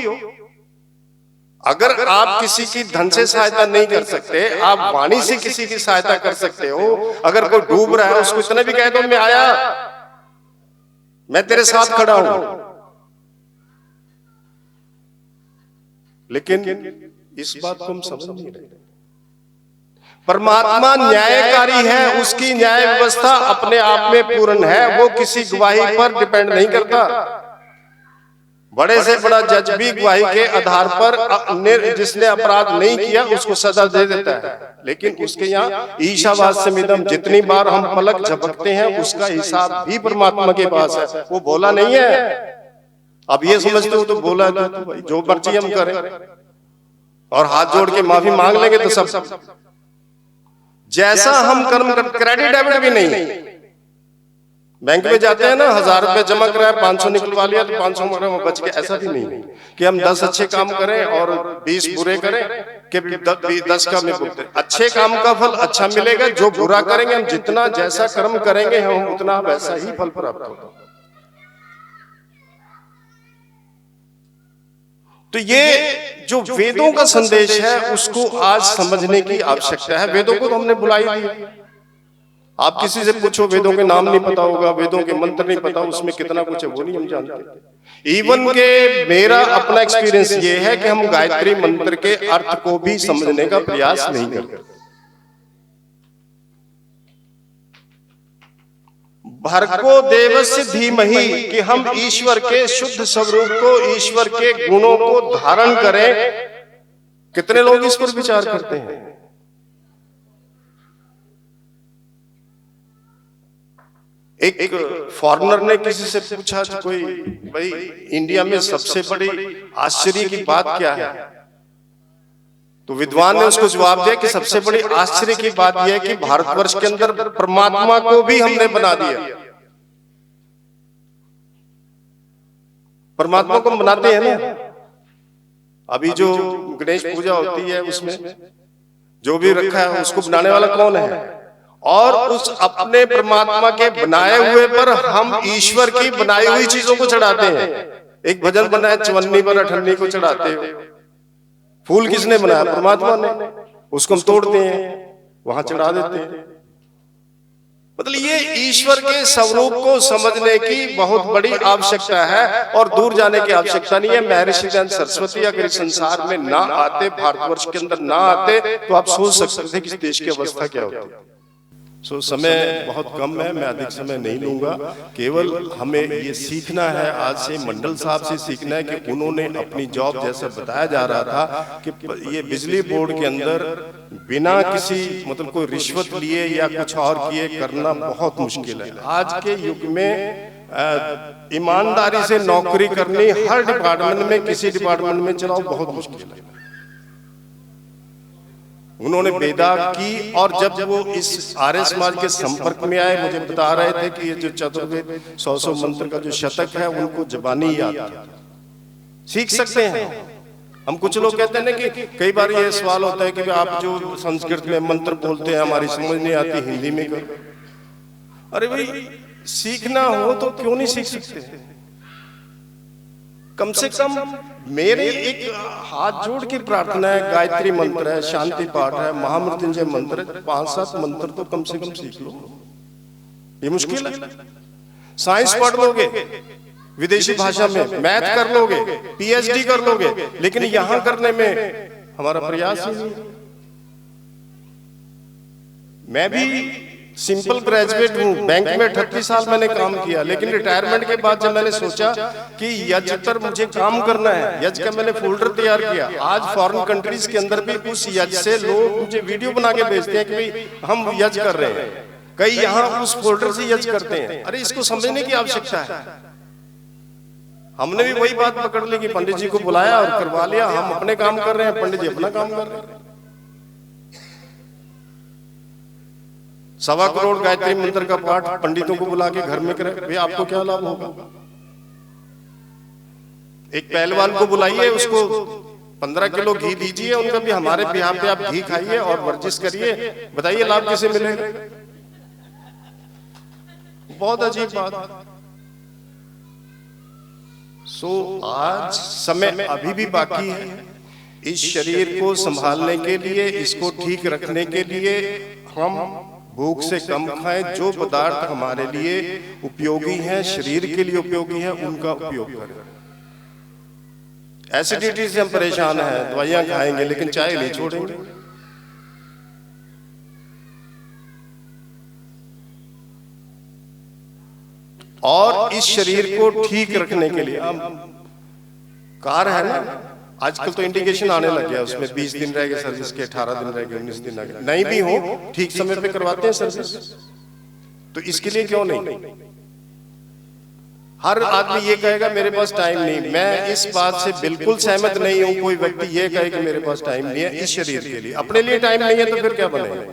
अगर आप किसी की धन से सहायता नहीं कर सकते, आप वाणी से किसी की सहायता कर सकते हो। अगर कोई डूब रहा है उसको इतना भी कह दो, मैं आया, मैं तेरे साथ खड़ा हूं। लेकिन इस बात को हम समझ नहीं रहे। परमात्मा न्यायकारी है, उसकी न्याय व्यवस्था अपने आप में पूर्ण है, वो किसी गवाही पर डिपेंड नहीं करता। बड़े से बड़ा जज भी गवाही के आधार पर जिसने अपराध नहीं किया उसको सजा दे देता है। लेकिन उसके यहाँ ईशावास समिदम, जितनी बार हम पलक झपकते हैं उसका हिसाब भी परमात्मा के पास है, वो बोला नहीं है। अब ये समझते हो तो बोला तो भाई जो मर्जी हम करें और हाथ जोड़ के माफी मांग लेंगे तो सब जैसा हम कर्म कर, क्रेडिट डेबिट भी नहीं। बैंक में जाते हैं ना, 1000 रुपए जमा कराया, 500 निकलवा लिया तो 500 हमारे बच गए। ऐसा भी नहीं कि हम 10 अच्छे काम करें और 20 बुरे करें कि 10 का में भुगते। अच्छे काम का फल अच्छा मिलेगा, जो बुरा करेंगे, हम जितना जैसा कर्म करेंगे हम उतना वैसा ही फल प्राप्त होगा। तो ये जो वेदों का संदेश है उसको आज समझने की आवश्यकता है। वेदों को तो हमने बुलाई दी। आप किसी से पूछो, वेदों के नाम नहीं पता होगा, वेदों के मंत्र नहीं पता, उसमें कितना कुछ है वो नहीं हम जानते। इवन के मेरा अपना एक्सपीरियंस ये है कि हम गायत्री मंत्र के अर्थ को भी समझने का प्रयास नहीं करते। भर्गो देवस्य धीमहि, कि हम ईश्वर के शुद्ध स्वरूप को, ईश्वर के गुणों को धारण करें। कितने लोग इस पर विचार करते हैं? एक फॉरेनर ने किसी से पूछा कोई, भाई इंडिया में सबसे बड़ी आश्चर्य की बात क्या है? तो विद्वान ने उसको जवाब दिया कि सबसे बड़ी आश्चर्य की बात यह है कि भारतवर्ष के अंदर परमात्मा को भी हमने बना दिया। परमात्मा को बनाते हैं ना। अभी जो गणेश पूजा होती है उसमें जो भी रखा है उसको बनाने वाला कौन है? और उस अपने परमात्मा के बनाए हुए पर हम ईश्वर की बनाई हुई चीजों को चढ़ाते हैं। एक भजन बनाया, चवन्नी पर अठन्नी को चढ़ाते हो। फूल किसने बनाया? परमात्मा ने। उसको हम तोड़ते हैं, वहां चढ़ा देते हैं। मतलब ये ईश्वर के स्वरूप को समझने की बहुत बड़ी आवश्यकता है और दूर जाने की आवश्यकता नहीं है। महर्षि दयानंद सरस्वती अगर इस संसार में ना आते, भारतवर्ष के अंदर ना आते, तो आप सोच सकते थे कि इस देश की अवस्था क्या होती। समय बहुत कम है, मैं अधिक समय नहीं लूंगा। केवल हमें ये सीखना है, आज से मंडल साहब से सीखना है कि उन्होंने अपनी जॉब, जैसा बताया जा रहा था कि ये बिजली बोर्ड के अंदर बिना किसी मतलब कोई रिश्वत लिए या कुछ और किए करना बहुत मुश्किल है। आज के युग में ईमानदारी से नौकरी करनी हर डिपार्टमेंट में, किसी डिपार्टमेंट में चलाओ, बहुत मुश्किल है। उन्होंने वेदा की और जब वो इस आर्य समाज के संपर्क में आए, मुझे बता रहे थे कि ये जो चतुर्वेद 100 मंत्र का जो शतक है उनको जबानी याद था। सीख सकते हैं हम। कुछ लोग कहते हैं ना कि कई बार ये सवाल होता है कि आप जो संस्कृत में मंत्र बोलते हैं हमारी समझ नहीं आती, हिंदी में करो। अरे भाई सीखना हो तो क्यों नहीं सीख सकते? कम से कम मेरे एक हाथ जोड़ की प्रार्थना है, गायत्री मंत्र है, शांति पाठ है, महामृत्युंजय मंत्र है, 5-7 मंत्र तो कम से कम सीख लो। ये मुश्किल है। साइंस पढ़ लोगे विदेशी भाषा में, मैथ कर लोगे, पीएचडी कर लोगे, लेकिन यहां करने में हमारा प्रयास ही नहीं। मैं भी सिंपल ग्रेजुएट हूँ, बैंक में 38 साल मैंने काम किया, लेकिन रिटायरमेंट के बाद जब मैंने सोचा कि यज्ञ पर मुझे काम करना है, यज्ञ का मैंने फोल्डर तैयार किया। आज फॉरेन कंट्रीज के अंदर भी उस यज्ञ से लोग मुझे वीडियो बना के भेजते हैं कि भाई हम यज्ञ कर रहे हैं, कई यहाँ उस फोल्डर से यज्ञ करते हैं। अरे इसको समझने की आवश्यकता है। हमने भी वही बात पकड़ ली कि पंडित जी को बुलाया और करवा लिया, हम अपने काम कर रहे हैं, पंडित जी अपना काम कर रहे हैं। 1.25 करोड़ गायत्री मंत्र का पाठ पंडितों को बुला के घर में करें, भाई आपको क्या लाभ होगा? एक पहलवान को बुलाइए, उसको 15 किलो घी दीजिए, उनका भी हमारे बिहार पे आप घी खाइए और वर्जिश करिए, बताइए लाभ कैसे मिलेगा? बहुत अजीब बात। आज समय अभी भी बाकी है। इस शरीर को संभालने के लिए, इसको ठीक रखने के लिए हम भूख से कम खाएं, जो पदार्थ हमारे लिए उपयोगी हैं, शरीर के लिए उपयोगी हैं, उनका उपयोग करें। एसिडिटी से हम परेशान हैं, दवाइयां खाएंगे लेकिन चाय नहीं छोड़ेंगे। और इस शरीर को ठीक रखने के लिए कार है ना, आजकल तो इंडिकेशन आने लग गया, उसमें 20 दिन रह गए सर्विस के, 18 दिन रह गए, 19 दिन रह गए, नहीं भी हो ठीक समय पे करवाते हैं सर्विस, तो इसके लिए क्यों नहीं? हर आदमी ये कहेगा मेरे पास टाइम नहीं। मैं इस बात से बिल्कुल सहमत नहीं हूं। कोई व्यक्ति ये कहे कि मेरे पास टाइम नहीं है इस शरीर के लिए, अपने लिए टाइम नहीं है तो फिर क्या बनेगा?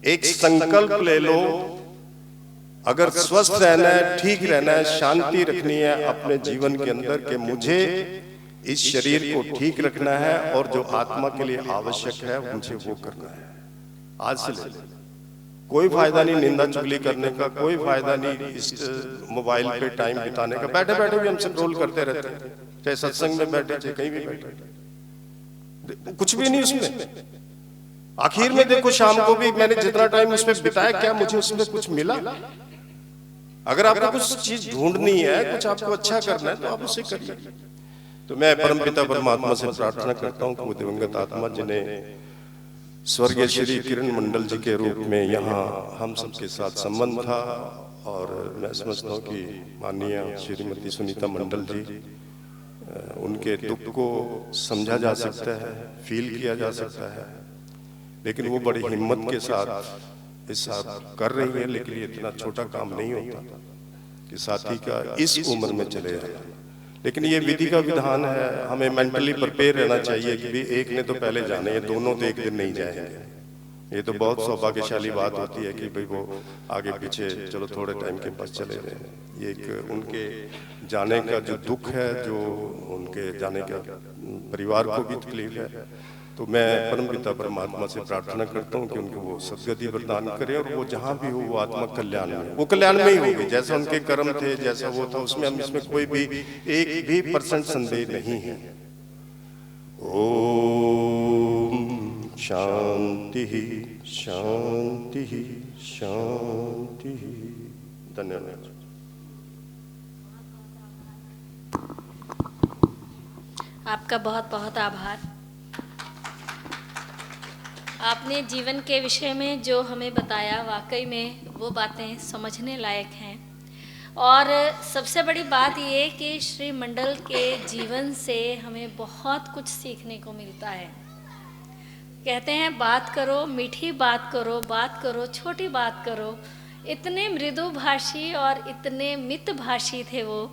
एक संकल्प ले लो, अगर स्वस्थ रहना है, ठीक रहना है, शांति रखनी है अपने जीवन के अंदर, कि मुझे इस शरीर को ठीक रखना है और जो आत्मा के लिए आवश्यक है मुझे वो करना है। आज से ले कोई फायदा नहीं निंदा चुगली करने का, कोई फायदा नहीं इस मोबाइल पे टाइम बिताने का। बैठे बैठे भी हम स्क्रॉल करते रहते हैं, चाहे सत्संग में बैठे चाहे कहीं भी बैठे, कुछ भी नहीं उसमें। आखिर में देखो शाम को भी मैंने जितना टाइम उसमें बिताया, क्या मुझे उसमें कुछ मिला? अगर आपको कुछ चीज ढूंढनी है, कुछ आपको अच्छा करना है, तो आप उसे करिए। तो मैं परमपिता परमात्मा से प्रार्थना करता हूँ कि वो दिवंगत आत्मा जिन्हें स्वर्गीय श्री किरण मंडल जी के रूप में यहाँ हम सबके साथ संबंध था, और मैं समझता हूँ कि माननीय श्रीमती सुनीता मंडल जी, उनके दुख को समझा जा सकता है, फील किया जा सकता है, लेकिन वो बड़ी हिम्मत के साथ इस साथ कर रही है। लेकिन ये इतना छोटा काम नहीं होता कि साथी का इस उम्र में चले जाए, लेकिन ये विधि का विधान है। हमें मेंटली प्रिपेयर रहना चाहिए कि भी एक ने तो पहले जाना है, दोनों तो एक दिन नहीं जाएंगे। ये तो बहुत सौभाग्यशाली बात होती है कि भाई वो आगे पीछे चलो थोड़े टाइम के पास चले गए। ये एक उनके जाने का जो दुख है, जो उनके जाने का परिवार को भी तकलीफ है, तो मैं परमपिता परमात्मा से प्रार्थना करता हूँ कि उनको वो सद्गति प्रदान करे, और वो जहाँ भी हो वो आत्मा कल्याण में, वो कल्याण में ही होगी। जैसा उनके कर्म थे, जैसा वो था, उसमें हम इसमें कोई भी 1% संदेह नहीं है। ओम शांति शांति शांति। धन्यवाद। आपका बहुत बहुत आभार। आपने जीवन के विषय में जो हमें बताया, वाकई में वो बातें समझने लायक हैं। और सबसे बड़ी बात ये कि श्री मंडल के जीवन से हमें बहुत कुछ सीखने को मिलता है। कहते हैं बात करो, मीठी बात करो, छोटी बात करो। इतने मृदुभाषी और इतने मितभाषी थे वो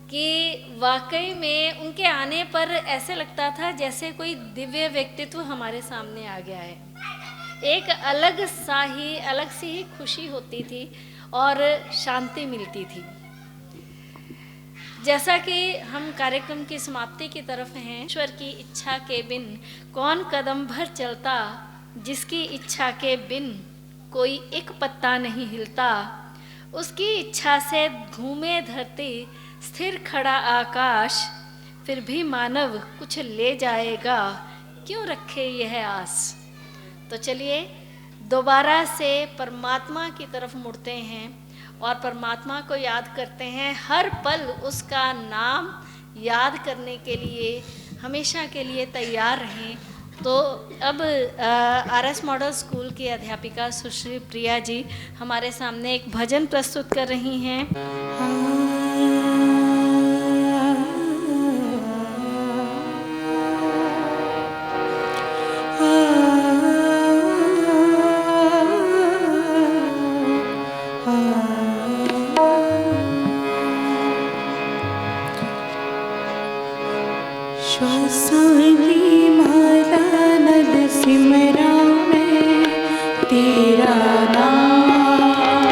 कि वाकई में उनके आने पर ऐसे लगता था जैसे कोई दिव्य व्यक्तित्व हमारे सामने आ गया है। एक अलग सी ही खुशी होती थी और शांति मिलती थी। जैसा कि हम कार्यक्रम की समाप्ति की तरफ हैं, ईश्वर की इच्छा के बिन कौन कदम भर चलता, जिसकी इच्छा के बिन कोई एक पत्ता नहीं हिलता, उसकी इच्छा से घूमे धरती, स्थिर खड़ा आकाश, फिर भी मानव कुछ ले जाएगा, क्यों रखे यह आस। तो चलिए दोबारा से परमात्मा की तरफ मुड़ते हैं और परमात्मा को याद करते हैं। हर पल उसका नाम याद करने के लिए हमेशा के लिए तैयार रहें तो अब RS मॉडल स्कूल की अध्यापिका सुश्री प्रिया जी हमारे सामने एक भजन प्रस्तुत कर रही हैं। श्वासानी माला नद सिमरा में तेरा नाम,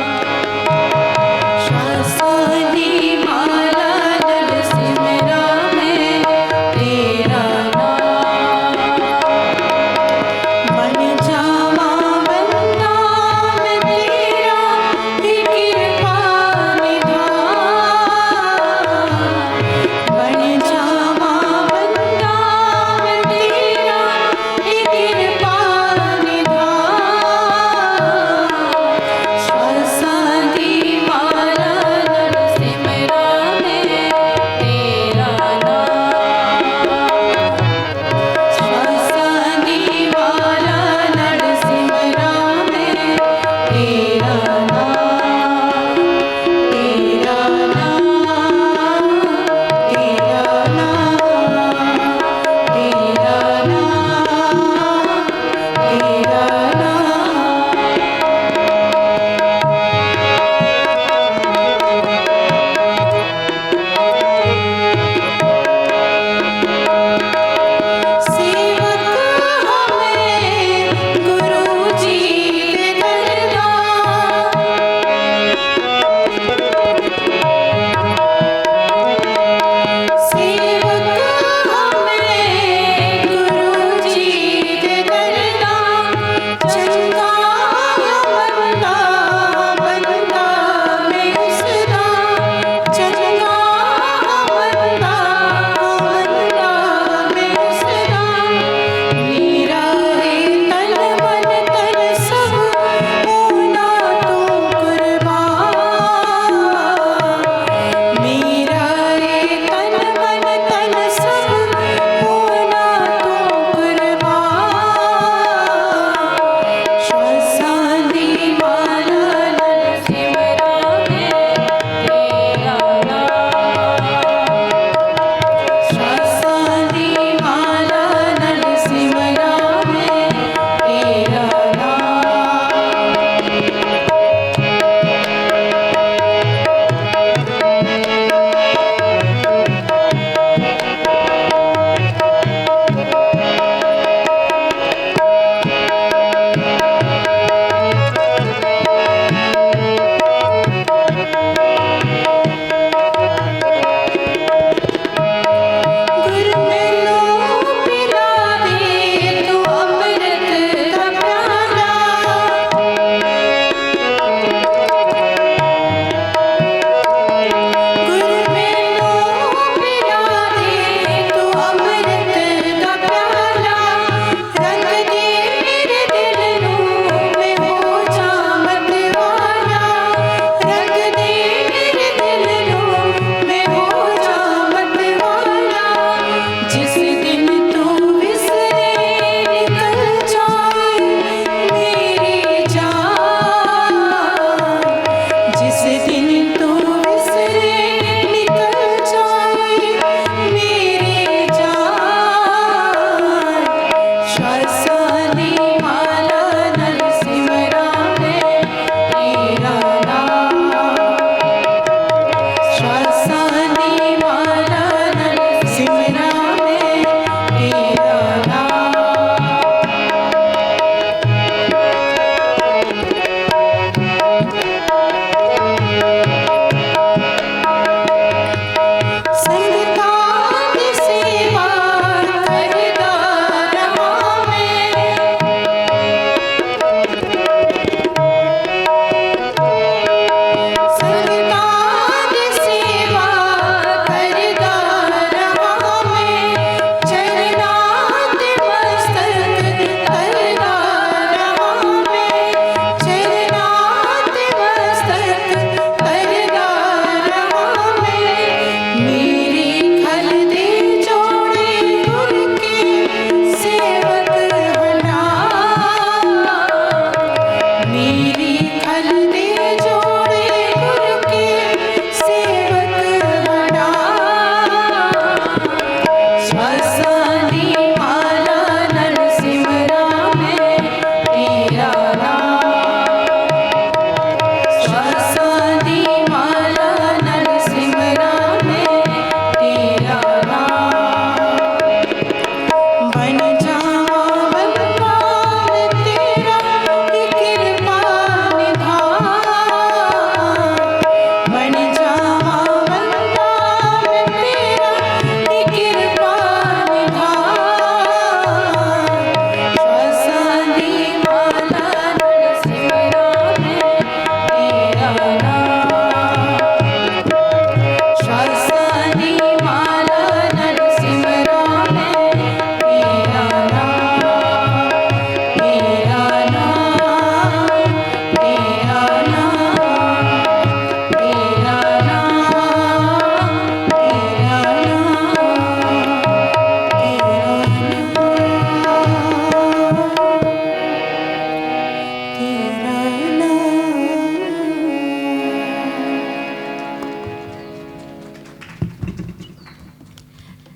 श्वासानी माला नद सिमरा में तेरा नाम, बन जावा बंदा मैं तेरा ही कृपा निधान, बन जावा कृपा निधान।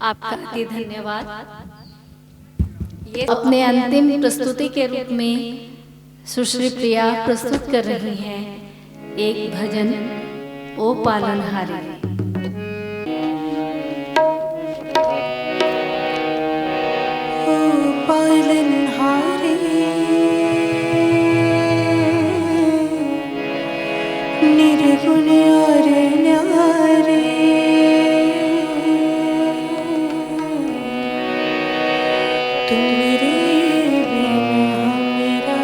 आपका अति धन्यवाद। ये अपने अंतिम प्रस्तुति के रूप में सुश्री प्रिया प्रस्तुत कर रही हैं एक भजन, ओ पालनहारी। पालनहारी निर्गुण और न्यारे, तुम मेरे बिन मेरा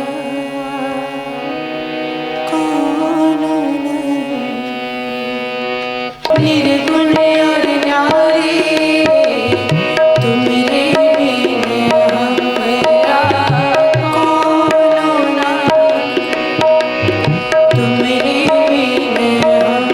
कौन नहीं। निर्गुण और न्यारे, तुम मेरे तुम मेरे बिन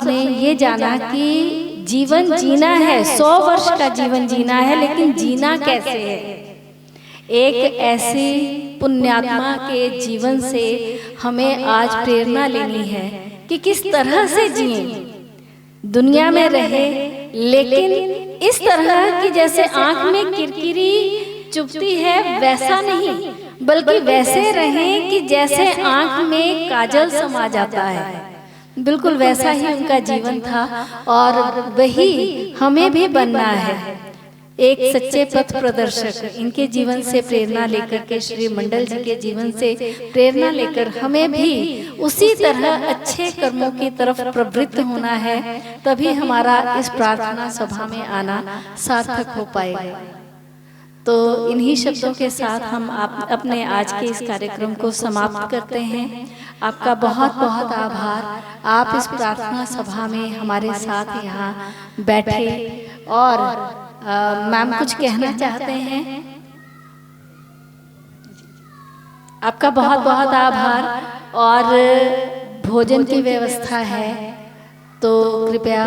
आपने ये जाना कि जीवन जीना है, 100 वर्ष का जीवन जीना है, लेकिन जीना कैसे है। एक ऐसी पुण्यात्मा के जीवन से हमें आज प्रेरणा लेनी है कि किस तरह से जिए, दुनिया में रहे, लेकिन इस तरह की जैसे आंख में किरकिरी चुभती है वैसा नहीं, बल्कि वैसे रहें कि जैसे आंख में काजल समा जाता है। बिल्कुल वैसा ही उनका जीवन था और वही हमें भी बनना है, एक सच्चे पथ प्रदर्शक। इनके जीवन से प्रेरणा लेकर के, श्री मंडल जी के जीवन से प्रेरणा लेकर हमें भी उसी तरह अच्छे कर्मों की तरफ प्रवृत्त होना है, तभी हमारा इस प्रार्थना सभा में आना सार्थक हो पाएगा। तो इन्हीं शब्दों के साथ हम अपने आज के इस कार्यक्रम को समाप्त करते हैं। आपका बहुत बहुत आभार, आप इस प्रार्थना सभा में हमारे साथ यहाँ बैठे। और मैम कुछ कहना चाहते हैं? आपका बहुत बहुत आभार। और भोजन की व्यवस्था है तो कृपया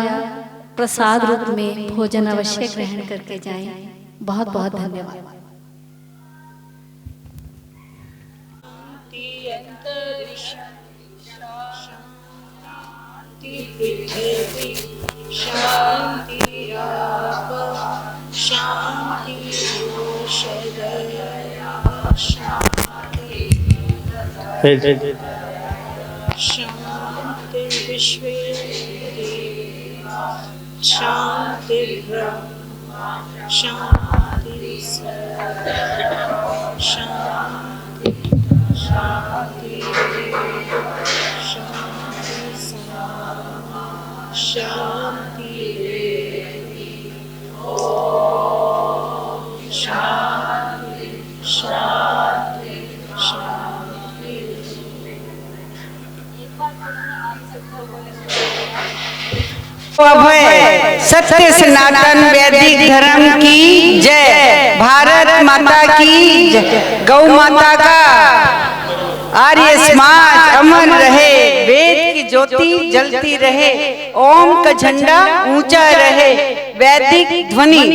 प्रसाद रूप में भोजन अवश्य ग्रहण करके जाएं। बहुत बहुत धन्यवाद। शांति आप, शांति औषधय, शांति शांति विश्वे देवा, शांति ब्रह्म, शांति शांति शांति शांति ओम शांति शांति शांति। अभय सत्य सनातन वैदिक धर्म की जय। भारत माता की जय। गौ माता का आर्य समाज अमर रहे, वेद की ज्योति जलती रहे, ओम का झंडा ऊंचा रहे, वैदिक ध्वनि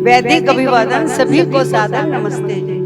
वैदिक अभिवादन सभी को सादर नमस्ते।